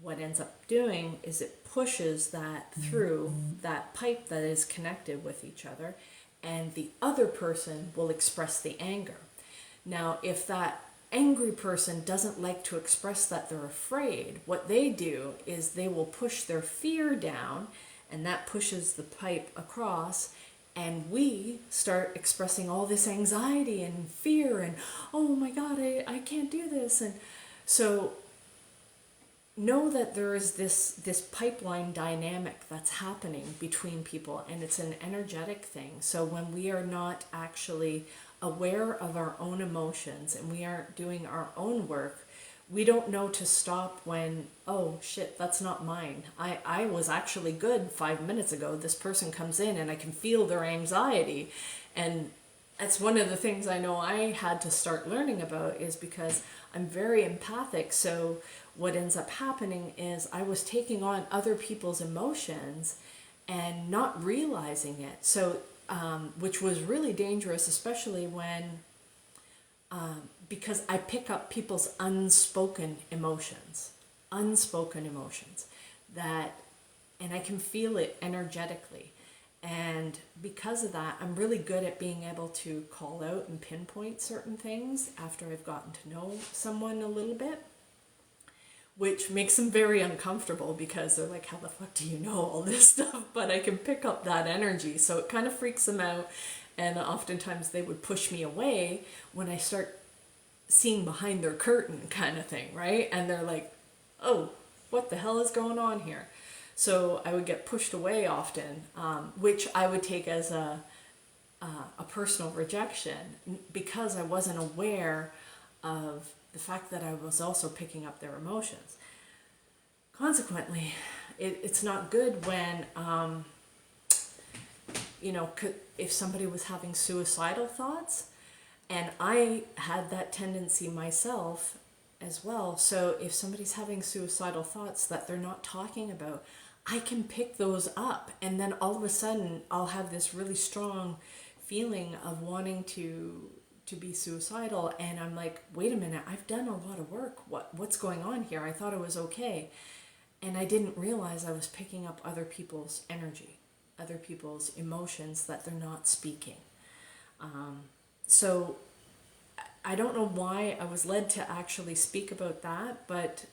what ends up doing is it pushes that through that pipe that is connected with each other, and the other person will express the anger. Now, if that angry person doesn't like to express that they're afraid, what they do is they will push their fear down, and that pushes the pipe across, and we start expressing all this anxiety and fear and, oh my God, I can't do this. And so know that there is this pipeline dynamic that's happening between people, and it's an energetic thing. So when we are not actually aware of our own emotions and we aren't doing our own work, we don't know to stop when, oh shit, that's not mine. I was actually good 5 minutes ago. This person comes in and I can feel their anxiety. And that's one of the things I know I had to start learning about, is because I'm very empathic. So what ends up happening is I was taking on other people's emotions and not realizing it. So, which was really dangerous, especially when, because I pick up people's unspoken emotions, that, and I can feel it energetically. And because of that, I'm really good at being able to call out and pinpoint certain things after I've gotten to know someone a little bit, which makes them very uncomfortable because they're like, how the fuck do you know all this stuff? But I can pick up that energy. So it kind of freaks them out. And oftentimes they would push me away when I start seeing behind their curtain, kind of thing, right? And they're like, oh, what the hell is going on here? So I would get pushed away often, which I would take as a personal rejection, because I wasn't aware of the fact that I was also picking up their emotions. Consequently, it's not good when, if somebody was having suicidal thoughts, and I had that tendency myself, as well. So if somebody's having suicidal thoughts that they're not talking about, I can pick those up, and then all of a sudden I'll have this really strong feeling of wanting to be suicidal, and I'm like, wait a minute, I've done a lot of work. What's going on here? I thought it was okay. And I didn't realize I was picking up other people's energy, other people's emotions that they're not speaking. So I don't know why I was led to actually speak about that, but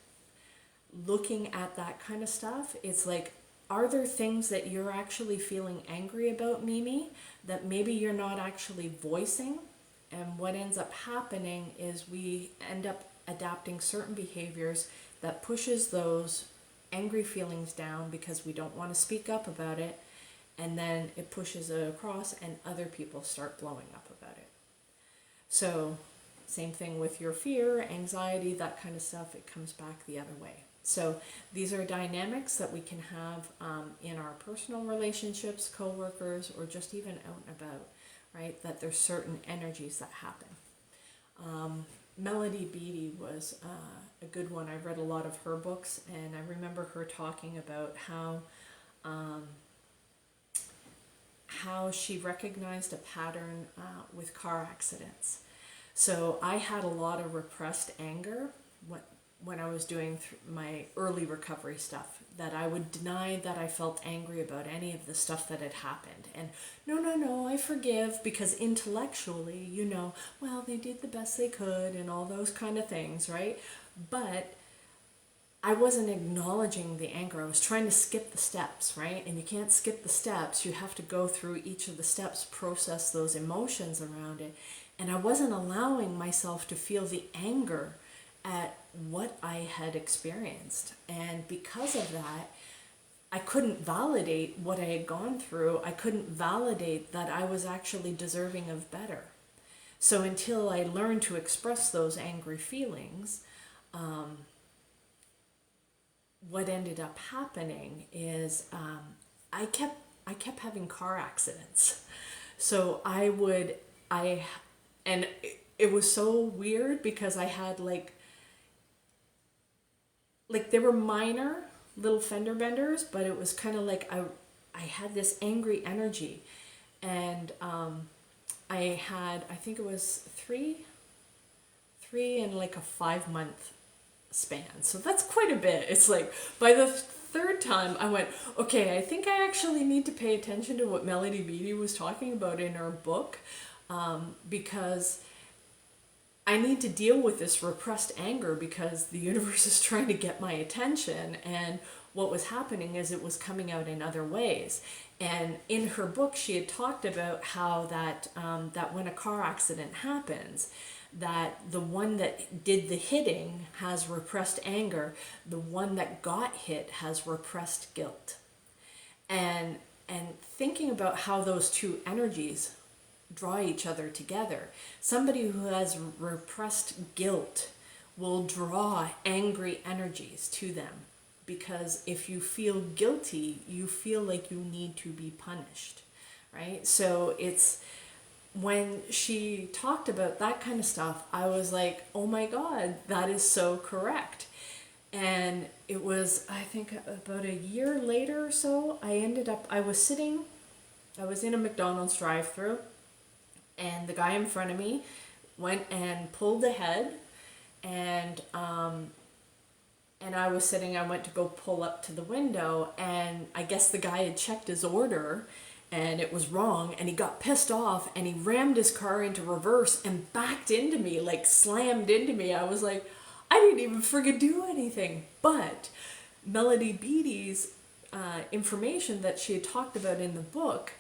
looking at that kind of stuff, it's like, are there things that you're actually feeling angry about, Mimi, that maybe you're not actually voicing? And what ends up happening is we end up adapting certain behaviors that pushes those angry feelings down because we don't want to speak up about it, and then it pushes it across and other people start blowing up about it. So same thing with your fear, anxiety, that kind of stuff, it comes back the other way. So these are dynamics that we can have in our personal relationships, coworkers, or just even out and about, right? That there's certain energies that happen. Melody Beattie was a good one. I read a lot of her books, and I remember her talking about how she recognized a pattern with car accidents. So I had a lot of repressed anger when I was doing my early recovery stuff, that I would deny that I felt angry about any of the stuff that had happened. And no, I forgive, because intellectually, well, they did the best they could and all those kind of things, right? But I wasn't acknowledging the anger. I was trying to skip the steps, right? And you can't skip the steps. You have to go through each of the steps, process those emotions around it. And I wasn't allowing myself to feel the anger at what I had experienced. And because of that, I couldn't validate what I had gone through. I couldn't validate that I was actually deserving of better. So until I learned to express those angry feelings, what ended up happening is I kept having car accidents. So and it was so weird, because I had like they were minor little fender benders, but it was kind of like I had this angry energy, and I think it was three in like a 5-month span. So that's quite a bit. It's like by the third time I went, okay, I think I actually need to pay attention to what Melody Beattie was talking about in her book, because I need to deal with this repressed anger, because the universe is trying to get my attention, and what was happening is it was coming out in other ways. And in her book, she had talked about how that when a car accident happens, that the one that did the hitting has repressed anger, the one that got hit has repressed guilt. And thinking about how those two energies draw each other together. Somebody who has repressed guilt will draw angry energies to them, because if you feel guilty, you feel like you need to be punished, right? So it's when she talked about that kind of stuff, I was like, oh my God, that is so correct. And it was, I think, about a year later or so, I was in a McDonald's drive-thru, and the guy in front of me went and pulled ahead, and I went to go pull up to the window, and I guess the guy had checked his order and it was wrong, and he got pissed off and he rammed his car into reverse and backed into me, like slammed into me. I was like, I didn't even friggin' do anything. But Melody Beattie's information that she had talked about in the book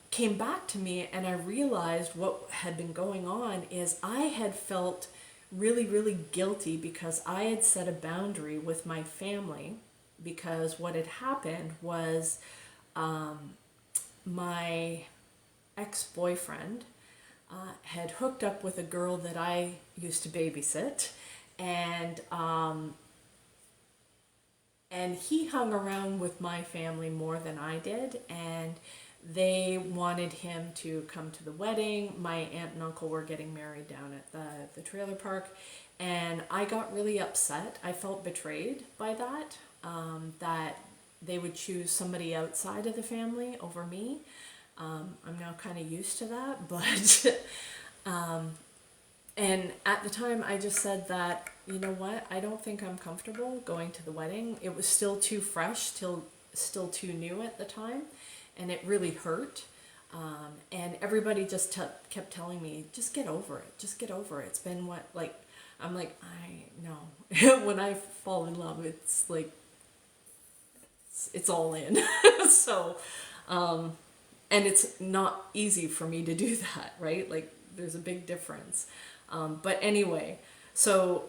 came back to me, and I realized what had been going on is I had felt really, really guilty because I had set a boundary with my family, because what had happened was my ex-boyfriend had hooked up with a girl that I used to babysit, and he hung around with my family more than I did, and they wanted him to come to the wedding. My aunt and uncle were getting married down at the trailer park, And I got really upset. I felt betrayed by that, that they would choose somebody outside of the family over me. I'm now kind of used to that, but and at the time I just said that, you know what, I don't think I'm comfortable going to the wedding. It was still too fresh, still too new at the time, and it really hurt. And everybody just kept telling me, just get over it, just get over it. It's been what, like, I'm like, I know. When I fall in love, it's like, it's all in. So, and it's not easy for me to do that, right? Like, there's a big difference. But anyway, so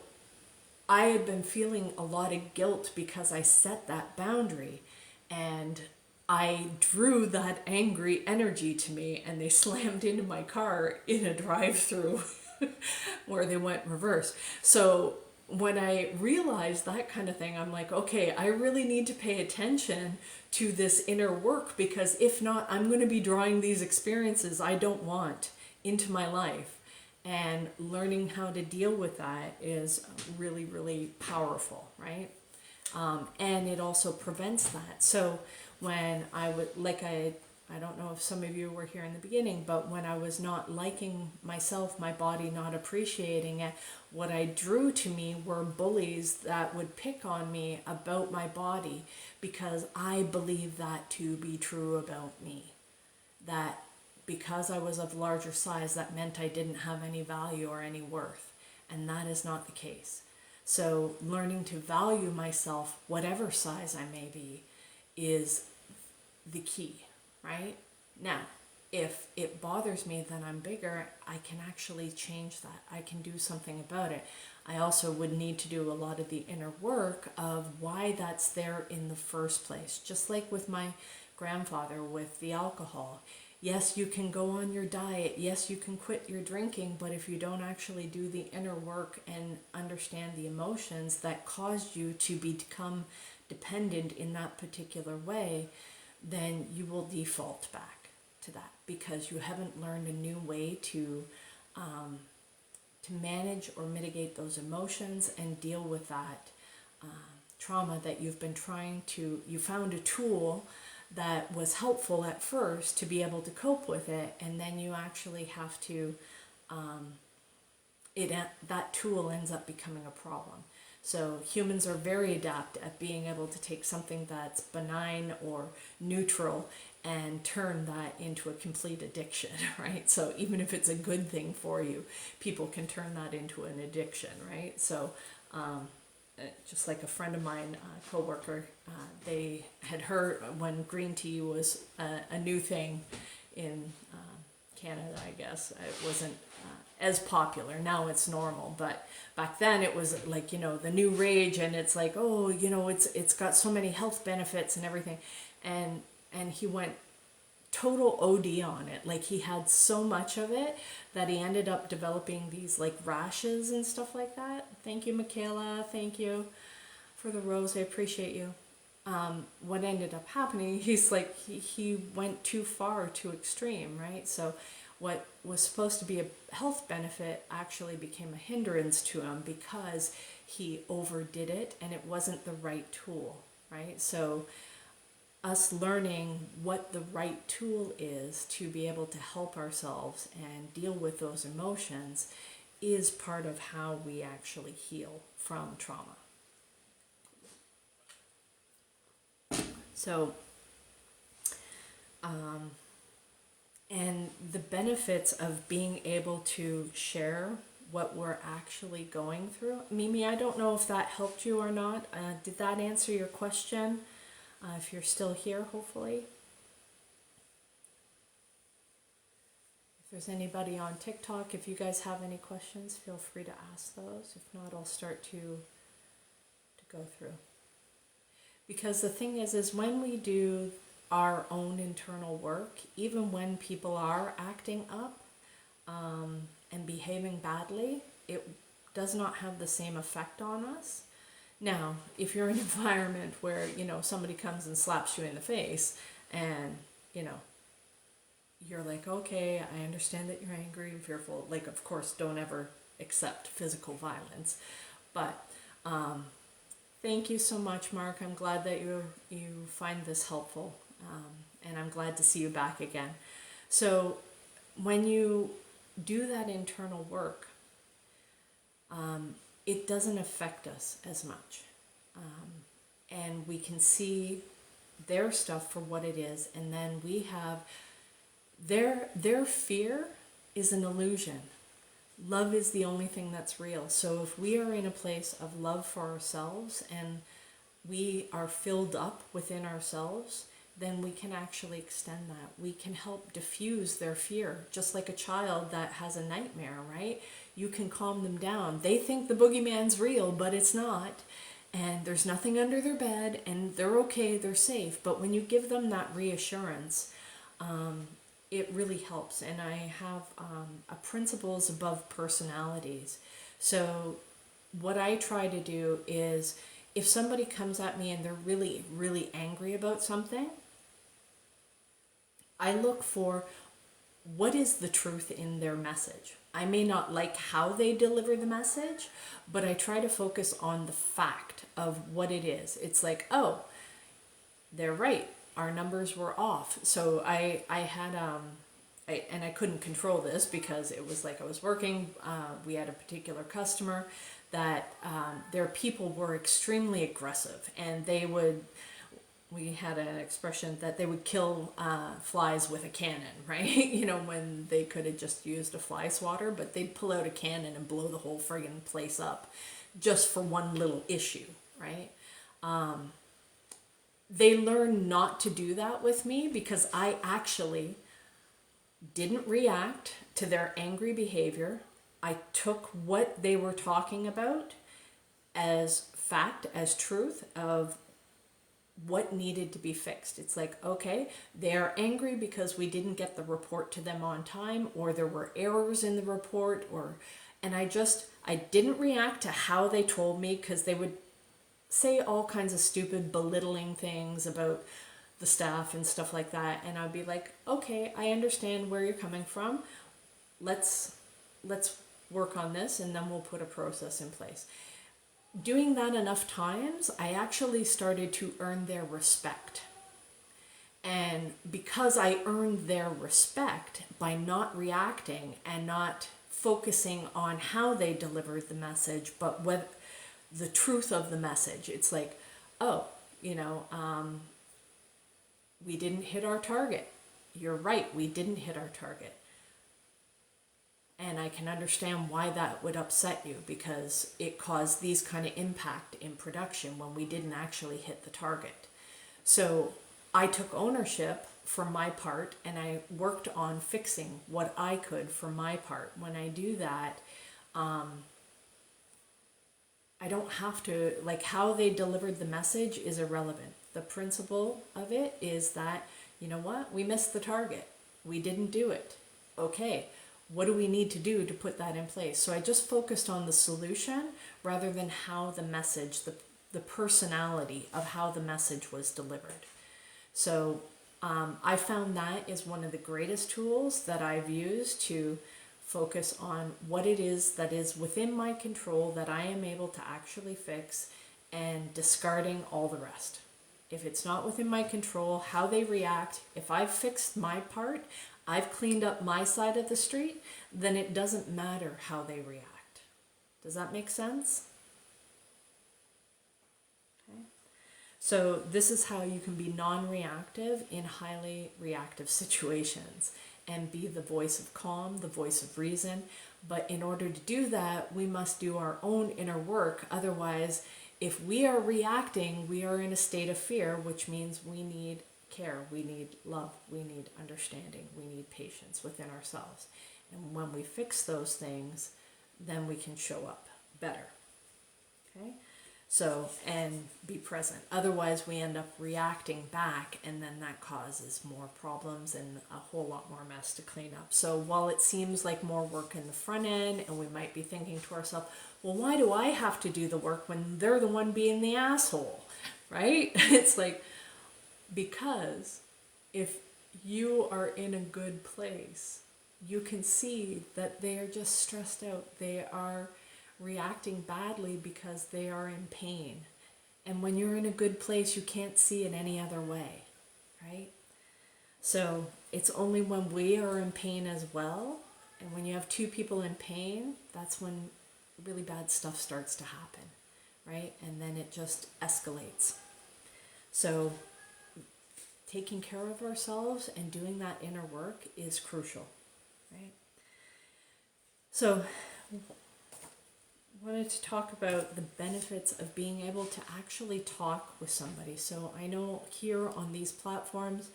I had been feeling a lot of guilt because I set that boundary, and I drew that angry energy to me, and they slammed into my car in a drive-through where they went reverse. So when I realized that kind of thing, I'm like, okay, I really need to pay attention to this inner work, because if not, I'm going to be drawing these experiences I don't want into my life. And learning how to deal with that is really, really powerful, right? And it also prevents that. So when I would, like I don't know if some of you were here in the beginning, but when I was not liking myself, my body, not appreciating it, what I drew to me were bullies that would pick on me about my body, because I believed that to be true about me. That because I was of larger size, that meant I didn't have any value or any worth. And that is not the case. So learning to value myself, whatever size I may be, is the key, right? Now, if it bothers me that I'm bigger, I can actually change that. I can do something about it. I also would need to do a lot of the inner work of why that's there in the first place. Just like with my grandfather with the alcohol. Yes, you can go on your diet. Yes, you can quit your drinking, but if you don't actually do the inner work and understand the emotions that caused you to become dependent in that particular way, then you will default back to that, because you haven't learned a new way to manage or mitigate those emotions and deal with that trauma that you've been trying to, you found a tool that was helpful at first to be able to cope with it, and then you actually have to, that tool ends up becoming a problem. So humans are very adept at being able to take something that's benign or neutral and turn that into a complete addiction, right? So even if it's a good thing for you, people can turn that into an addiction, right? So just like a friend of mine, a coworker, they had heard when green tea was a new thing in Canada, I guess. It wasn't as popular. Now it's normal, but back then it was like, you know, the new rage, and it's like, oh, you know, it's got so many health benefits and everything. And he went total OD on it. Like, he had so much of it that he ended up developing these like rashes and stuff like that. Thank you, Michaela. Thank you for the rose. I appreciate you. What ended up happening, he's like, he went too far, too extreme, right? So what was supposed to be a health benefit actually became a hindrance to him, because he overdid it and it wasn't the right tool, right? So us learning what the right tool is to be able to help ourselves and deal with those emotions is part of how we actually heal from trauma. So, and the benefits of being able to share what we're actually going through. Mimi, I don't know if that helped you or not. Did that answer your question? If you're still here, hopefully. If there's anybody on TikTok, if you guys have any questions, feel free to ask those. If not, I'll start to go through. Because the thing is when we do our own internal work, even when people are acting up and behaving badly, it does not have the same effect on us. Now, if you're in an environment where, you know, somebody comes and slaps you in the face and, you know, you're like, okay, I understand that you're angry and fearful. Like, of course, don't ever accept physical violence. But thank you so much, Mark. I'm glad that you find this helpful, and I'm glad to see you back again. So when you do that internal work, it doesn't affect us as much. And we can see their stuff for what it is, and then we have their fear is an illusion. Love is the only thing that's real. So if we are in a place of love for ourselves and we are filled up within ourselves, then we can actually extend that. We can help diffuse their fear, just like a child that has a nightmare, right? You can calm them down. They think the boogeyman's real, but it's not. And there's nothing under their bed, and they're okay, they're safe. But when you give them that reassurance, it really helps. And I have a principles above personalities. So what I try to do is, if somebody comes at me and they're really, really angry about something, I look for what is the truth in their message. I may not like how they deliver the message, but I try to focus on the fact of what it is. It's like, oh, they're right. Our numbers were off. So I had, and I couldn't control this because it was like I was working. We had a particular customer that their people were extremely aggressive, and we had an expression that they would kill flies with a cannon, right? When they could have just used a fly swatter, but they'd pull out a cannon and blow the whole friggin' place up just for one little issue, right? They learned not to do that with me because I actually didn't react to their angry behavior. I took what they were talking about as fact, as truth of what needed to be fixed. It's like, okay, they are angry because we didn't get the report to them on time, or there were errors in the report, and I didn't react to how they told me, because they would say all kinds of stupid belittling things about the staff and stuff like that, and I'd be like, okay, I understand where you're coming from. Let's work on this, and then we'll put a process in place. Doing that enough times, I actually started to earn their respect. And because I earned their respect by not reacting and not focusing on how they delivered the message, but what the truth of the message, it's like, oh, we didn't hit our target. You're right, we didn't hit our target. And I can understand why that would upset you, because it caused these kind of impact in production when we didn't actually hit the target. So I took ownership for my part, and I worked on fixing what I could for my part. When I do that, I don't have to, like, how they delivered the message is irrelevant. The principle of it is that, you know what, we missed the target. We didn't do it. Okay. What do we need to do to put that in place? So I just focused on the solution rather than how the message, the personality of how the message was delivered. So I found that is one of the greatest tools that I've used to focus on what it is that is within my control that I am able to actually fix, and discarding all the rest. If it's not within my control, how they react, if I've fixed my part, I've cleaned up my side of the street, then it doesn't matter how they react. Does that make sense? Okay. So this is how you can be non-reactive in highly reactive situations and be the voice of calm, the voice of reason. But in order to do that, we must do our own inner work. Otherwise, if we are reacting, we are in a state of fear, which means we need care, we need love, we need understanding, we need patience within ourselves. And when we fix those things, then we can show up better. Okay? So, and be present. Otherwise, we end up reacting back, and then that causes more problems and a whole lot more mess to clean up. So while it seems like more work in the front end, and we might be thinking to ourselves, well, why do I have to do the work when they're the one being the asshole, right? It's like, because if you are in a good place, you can see that they are just stressed out. They are reacting badly because they are in pain. And when you're in a good place, you can't see it any other way, right? So it's only when we are in pain as well, and when you have two people in pain, that's when really bad stuff starts to happen, right? And then it just escalates. So taking care of ourselves and doing that inner work is crucial, right? So I wanted to talk about the benefits of being able to actually talk with somebody. So I know here on these platforms,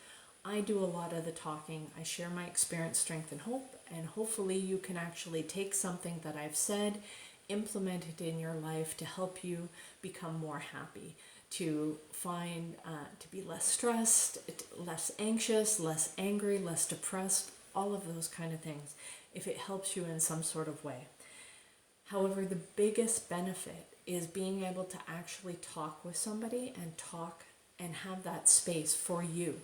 I do a lot of the talking. I share my experience, strength, and hope, and hopefully you can actually take something that I've said, implement it in your life to help you become more happy, to find, to be less stressed, less anxious, less angry, less depressed, all of those kind of things, if it helps you in some sort of way. However, the biggest benefit is being able to actually talk with somebody and talk and have that space for you.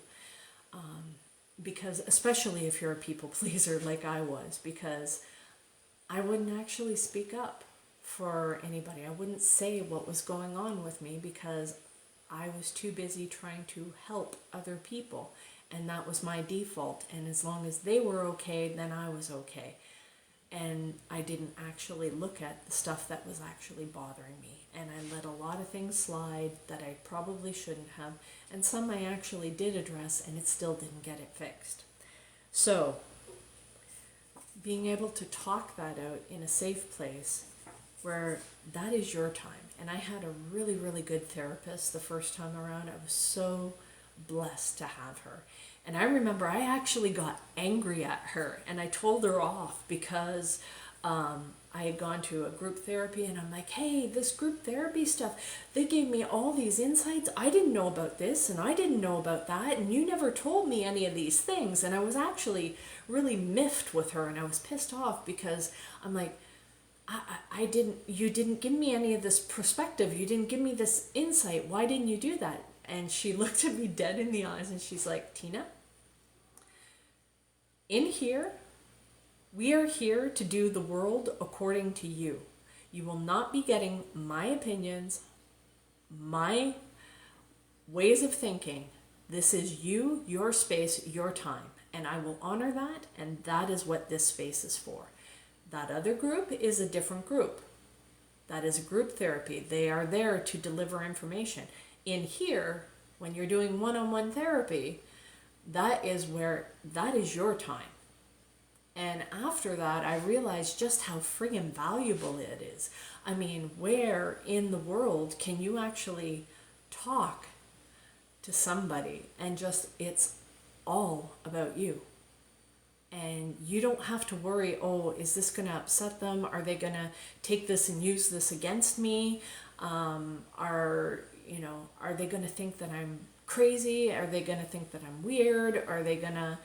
Because especially if you're a people pleaser like I was, because I wouldn't actually speak up for anybody. I wouldn't say what was going on with me because I was too busy trying to help other people, and that was my default. And as long as they were okay, then I was okay. And I didn't actually look at the stuff that was actually bothering me. And I let a lot of things slide that I probably shouldn't have. And some I actually did address, and it still didn't get it fixed. So, being able to talk that out in a safe place where that is your time. And I had a really, really good therapist the first time around. I was so blessed to have her. And I remember I actually got angry at her and I told her off because I had gone to a group therapy, and I'm like, hey, this group therapy stuff, they gave me all these insights. I didn't know about this and I didn't know about that, and you never told me any of these things. And I was actually really miffed with her, and I was pissed off because I'm like, you didn't give me any of this perspective. You didn't give me this insight. Why didn't you do that? And she looked at me dead in the eyes and she's like, Tina, in here, we are here to do the world according to you. You will not be getting my opinions, my ways of thinking. This is you, your space, your time. And I will honor that, and that is what this space is for. That other group is a different group. That is a group therapy. They are there to deliver information. In here, when you're doing one-on-one therapy, that is your time. And after that, I realized just how friggin' valuable it is. I mean, where in the world can you actually talk to somebody and just, it's all about you? And you don't have to worry, oh, is this going to upset them? Are they going to take this and use this against me? Are they going to think that I'm crazy? Are they going to think that I'm weird? Are they going to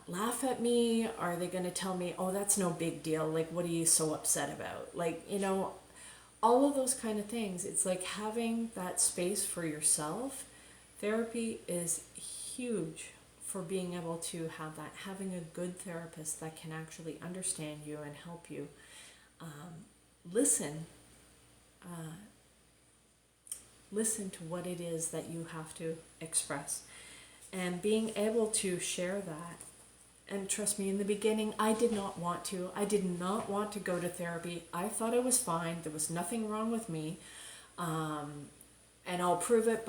laugh at me? Are they going to tell me, oh, that's no big deal? Like, what are you so upset about? Like, all of those kind of things. It's like having that space for yourself. Therapy is huge for being able to have that, having a good therapist that can actually understand you and help you listen to what it is that you have to express, and being able to share that. And trust me, in the beginning, I did not want to. I did not want to go to therapy. I thought I was fine. There was nothing wrong with me. And I'll prove it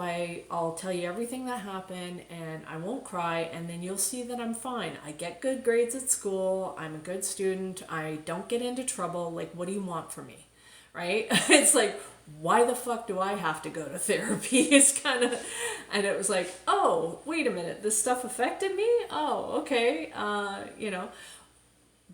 I'll tell you everything that happened, and I won't cry, and then you'll see that I'm fine. I get good grades at school. I'm a good student. I don't get into trouble. Like, what do you want from me? Right? It's like, why the fuck do I have to go to therapy? It's kind of, and it was like, oh, wait a minute, this stuff affected me? Oh, okay,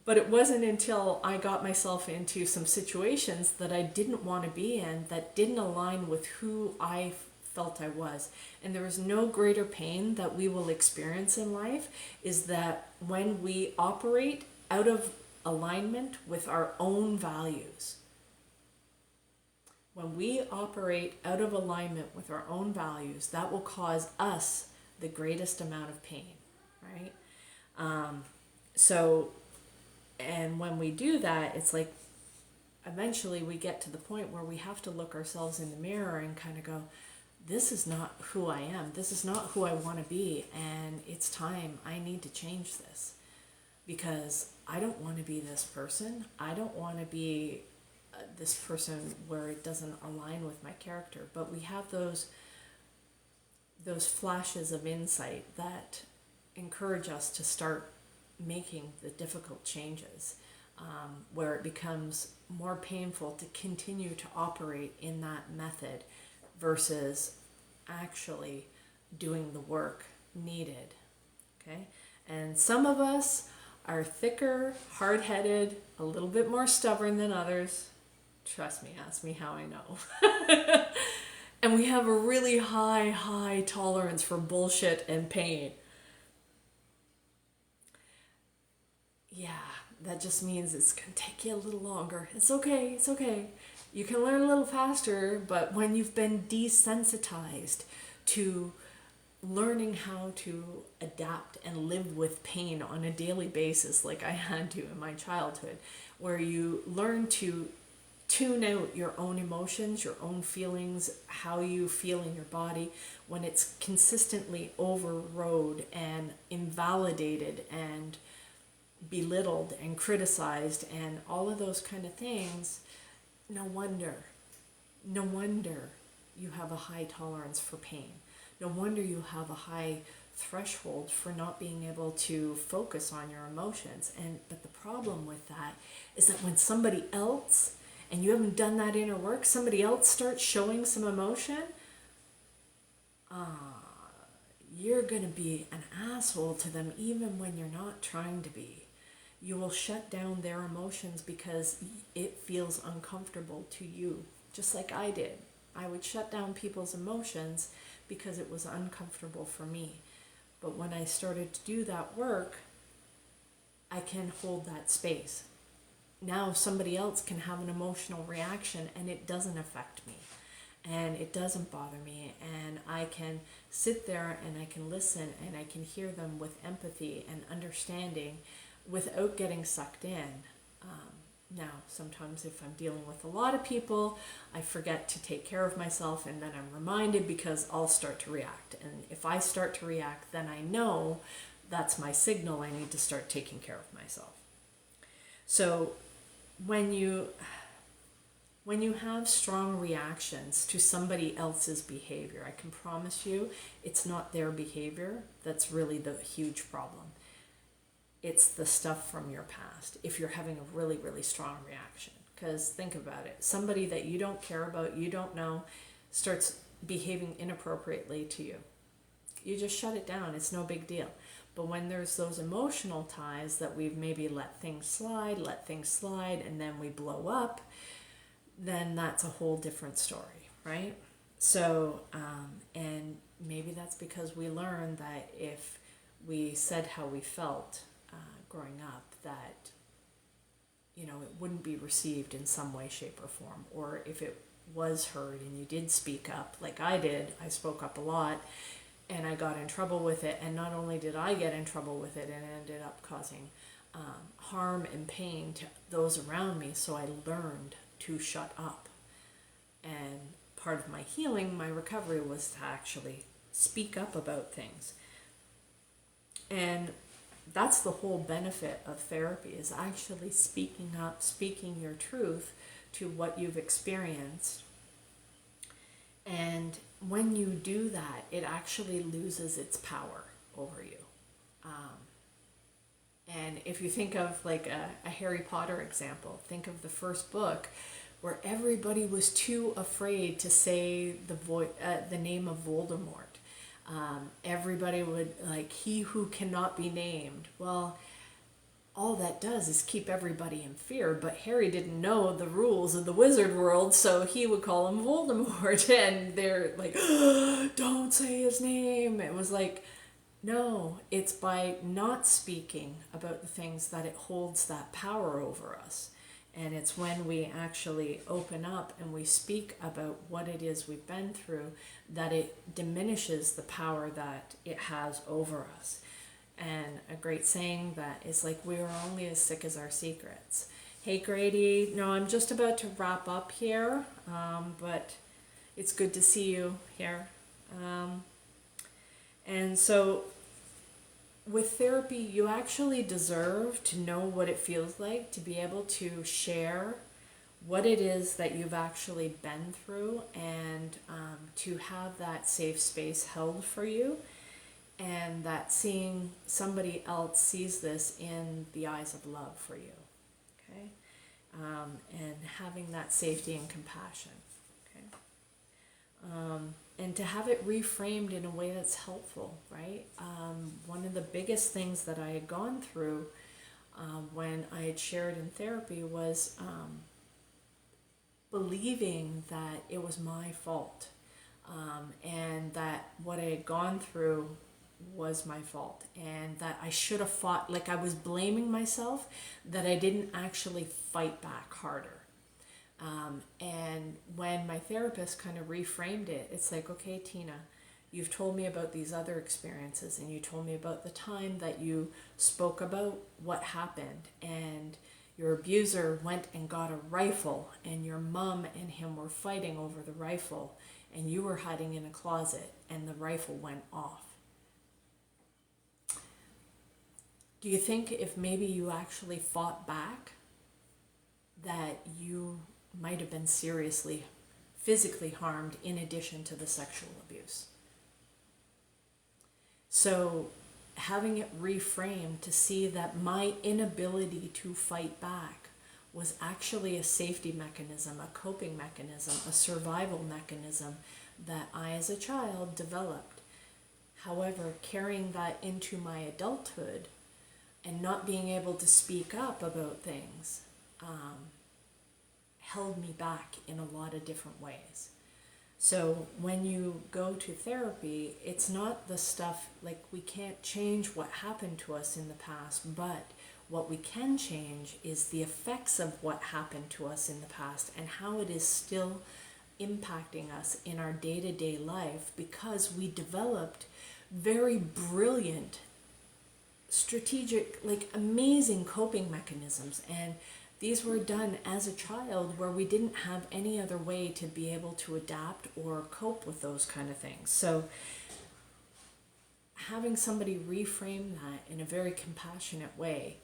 But it wasn't until I got myself into some situations that I didn't want to be in, that didn't align with who I felt I was. And there is no greater pain that we will experience in life, is that when we operate out of alignment with our own values. When we operate out of alignment with our own values, that will cause us the greatest amount of pain, right? So, and when we do that, it's like eventually we get to the point where we have to look ourselves in the mirror and kind of go, this is not who I am. This is not who I want to be. And it's time. I need to change this because I don't want to be this person. I don't want to be this person where it doesn't align with my character. But we have those flashes of insight that encourage us to start making the difficult changes, where it becomes more painful to continue to operate in that method versus actually doing the work needed. Okay? And some of us are thicker, hard-headed, a little bit more stubborn than others. Trust me, ask me how I know. And we have a really high tolerance for bullshit and pain. Yeah, that just means it's going to take you a little longer. It's okay, it's okay. You can learn a little faster, but when you've been desensitized to learning how to adapt and live with pain on a daily basis, like I had to in my childhood, where you learn to tune out your own emotions, your own feelings, how you feel in your body, when it's consistently overrode and invalidated and belittled and criticized and all of those kind of things, no wonder you have a high tolerance for pain. No wonder you have a high threshold for not being able to focus on your emotions. But the problem with that is that when somebody else, and you haven't done that inner work, somebody else starts showing some emotion, you're going to be an asshole to them even when you're not trying to be. You will shut down their emotions because it feels uncomfortable to you, just like I did. I would shut down people's emotions because it was uncomfortable for me. But when I started to do that work, I can hold that space. Now somebody else can have an emotional reaction and it doesn't affect me and it doesn't bother me, and I can sit there and I can listen and I can hear them with empathy and understanding without getting sucked in. Now, sometimes if I'm dealing with a lot of people, I forget to take care of myself, and then I'm reminded because I'll start to react. And if I start to react, then I know that's my signal. I need to start taking care of myself. So when you have strong reactions to somebody else's behavior, I can promise you it's not their behavior that's really the huge problem. It's the stuff from your past, if you're having a really strong reaction. Because think about it. Somebody that you don't care about, you don't know, starts behaving inappropriately to you. You just shut it down. It's no big deal. But when there's those emotional ties that we've maybe let things slide, and then we blow up, then that's a whole different story, right? So, and maybe that's because we learned that if we said how we felt growing up, that, you know, it wouldn't be received in some way, shape, or form. Or if it was heard and you did speak up, like I did, I spoke up a lot, and I got in trouble with it. And not only did I get in trouble with it, it ended up causing harm and pain to those around me. So I learned to shut up. And part of my healing, my recovery, was to actually speak up about things. And that's the whole benefit of therapy, is actually speaking up, speaking your truth to what you've experienced. And when you do that, it actually loses its power over you. And if you think of like a Harry Potter example, think of the first book where everybody was too afraid to say the name of Voldemort. Everybody would, like, he who cannot be named. Well, all that does is keep everybody in fear, but Harry didn't know the rules of the wizard world, so he would call him Voldemort, and they're like, don't say his name. It was like, no, it's by not speaking about the things that it holds that power over us. And it's when we actually open up and we speak about what it is we've been through that it diminishes the power that it has over us. and a great saying that is like, we are only as sick as our secrets. Hey Grady, no, I'm just about to wrap up here, but it's good to see you here. And so with therapy, you actually deserve to know what it feels like to be able to share what it is that you've actually been through, and to have that safe space held for you, and that seeing somebody else sees this in the eyes of love for you, okay? And having that safety and compassion, okay? And to have it reframed in a way that's helpful, right? One of the biggest things that I had gone through when I had shared in therapy was believing that it was my fault, and that what I had gone through was my fault, and that I should have fought, like I was blaming myself that I didn't actually fight back harder. And when my therapist kind of reframed it, it's like, okay, Tina, you've told me about these other experiences, and you told me about the time that you spoke about what happened, and your abuser went and got a rifle, and your mom and him were fighting over the rifle, and you were hiding in a closet, and the rifle went off. Do you think if maybe you actually fought back, that you might have been seriously physically harmed in addition to the sexual abuse? So having it reframed to see that my inability to fight back was actually a safety mechanism, a coping mechanism, a survival mechanism that I as a child developed. However, carrying that into my adulthood and not being able to speak up about things held me back in a lot of different ways. So when you go to therapy, it's not the stuff, like we can't change what happened to us in the past, but what we can change is the effects of what happened to us in the past and how it is still impacting us in our day-to-day life, because we developed very brilliant, strategic, like amazing coping mechanisms, and these were done as a child where we didn't have any other way to be able to adapt or cope with those kind of things. So having somebody reframe that in a very compassionate way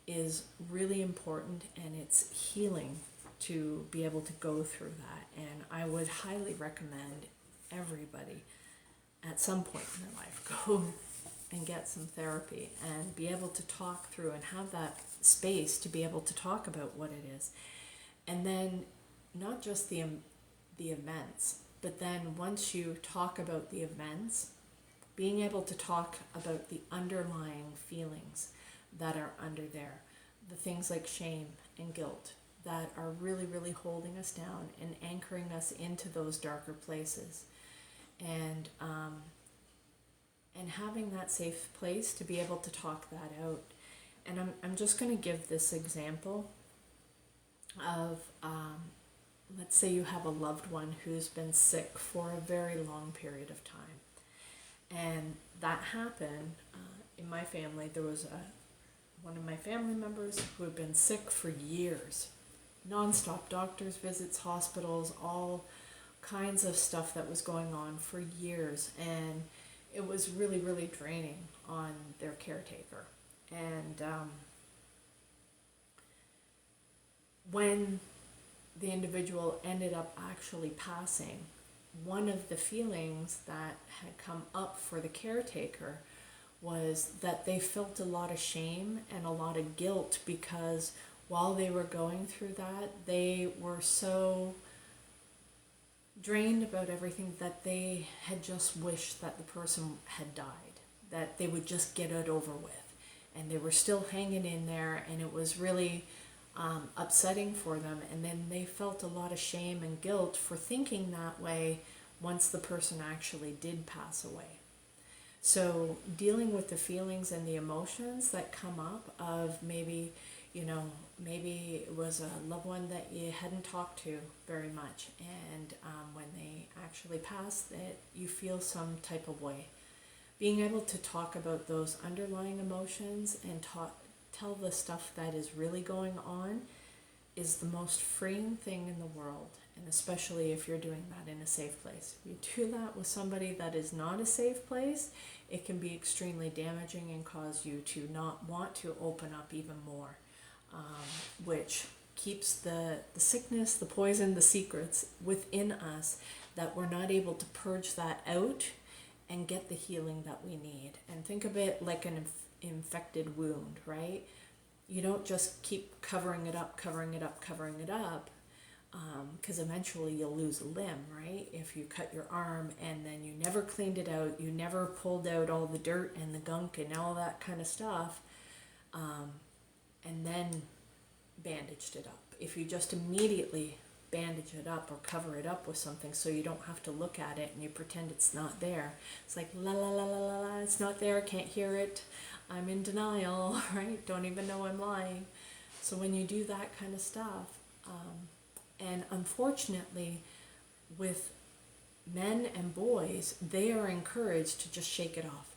is really important, and it's healing to be able to go through that. And I would highly recommend everybody at some point in their life go and get some therapy and be able to talk through and have that space to be able to talk about what it is. And then not just the events, but then once you talk about the events, being able to talk about the underlying feelings that are under there, the things like shame and guilt that are really, really holding us down and anchoring us into those darker places. And having that safe place to be able to talk that out. And I'm just going to give this example of, let's say you have a loved one who's been sick for a very long period of time. And that happened in my family. There was one of my family members who had been sick for years. Non-stop doctor's visits, hospitals, all kinds of stuff that was going on for years. And it was really, really draining on their caretaker. And when the individual ended up actually passing, one of the feelings that had come up for the caretaker was that they felt a lot of shame and a lot of guilt, because while they were going through that, they were so drained about everything that they had just wished that the person had died, that they would just get it over with. And they were still hanging in there, and it was really upsetting for them. And then they felt a lot of shame and guilt for thinking that way once the person actually did pass away. So dealing with the feelings and the emotions that come up of maybe, maybe it was a loved one that you hadn't talked to very much, and when they actually passed, that you feel some type of way. being able to talk about those underlying emotions and tell the stuff that is really going on is the most freeing thing in the world. And especially if you're doing that in a safe place. If you do that with somebody that is not a safe place, it can be extremely damaging and cause you to not want to open up even more, which keeps the sickness, the poison, the secrets within us, that we're not able to purge that out and get the healing that we need. And think of it like an infected wound, right? You don't just keep covering it up, because eventually you'll lose a limb, right? If you cut your arm and then you never cleaned it out, you never pulled out all the dirt and the gunk and all that kind of stuff, and then bandaged it up. If you just immediately bandage it up or cover it up with something so you don't have to look at it and you pretend it's not there, it's like la la la la la la, it's not there, can't hear it, I'm in denial, right? Don't even know I'm lying. So when you do that kind of stuff, and unfortunately with men and boys, they are encouraged to just shake it off,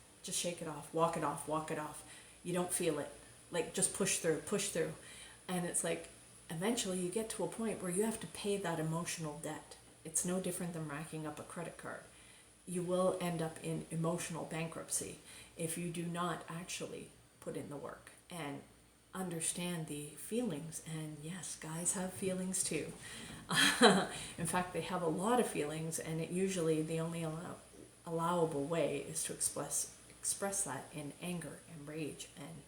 walk it off. You don't feel it, like just push through. And it's like eventually you get to a point where you have to pay that emotional debt. It's no different than racking up a credit card. You will end up in emotional bankruptcy if you do not actually put in the work and understand the feelings. And yes, guys have feelings too. In fact, they have a lot of feelings, and it usually the only allowable way is to express that in anger and rage and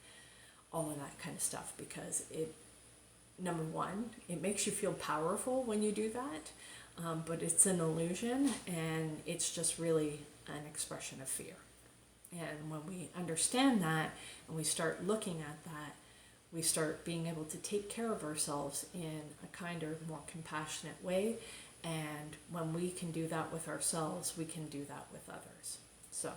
all of that kind of stuff, because it, number one, it makes you feel powerful when you do that, but it's an illusion, and it's just really an expression of fear. And when we understand that and we start looking at that, we start being able to take care of ourselves in a kinder, more compassionate way. And when we can do that with ourselves, we can do that with others. So,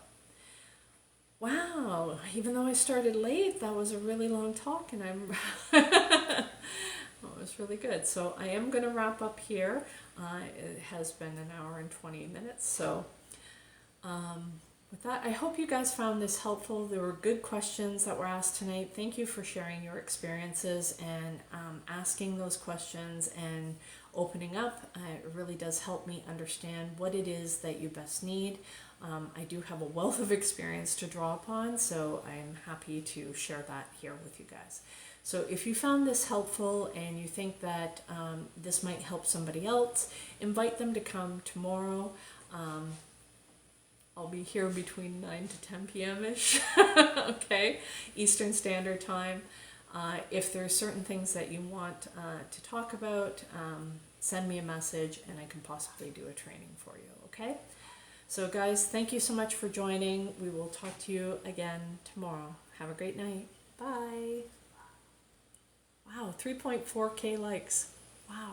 wow, even though I started late, that was a really long talk, and I'm it was really good. So I am going to wrap up here. It has been an hour and 20 minutes. So with that, I hope you guys found this helpful. There were good questions that were asked tonight. Thank you for sharing your experiences and asking those questions and opening up. It really does help me understand what it is that you best need. I do have a wealth of experience to draw upon, so I'm happy to share that here with you guys. So if you found this helpful and you think that this might help somebody else, invite them to come tomorrow. I'll be here between 9 to 10 p.m.-ish, okay, Eastern Standard Time. If there are certain things that you want to talk about, send me a message and I can possibly do a training for you, okay? So guys, thank you so much for joining. We will talk to you again tomorrow. Have a great night. Bye. Wow, 3.4K likes. Wow.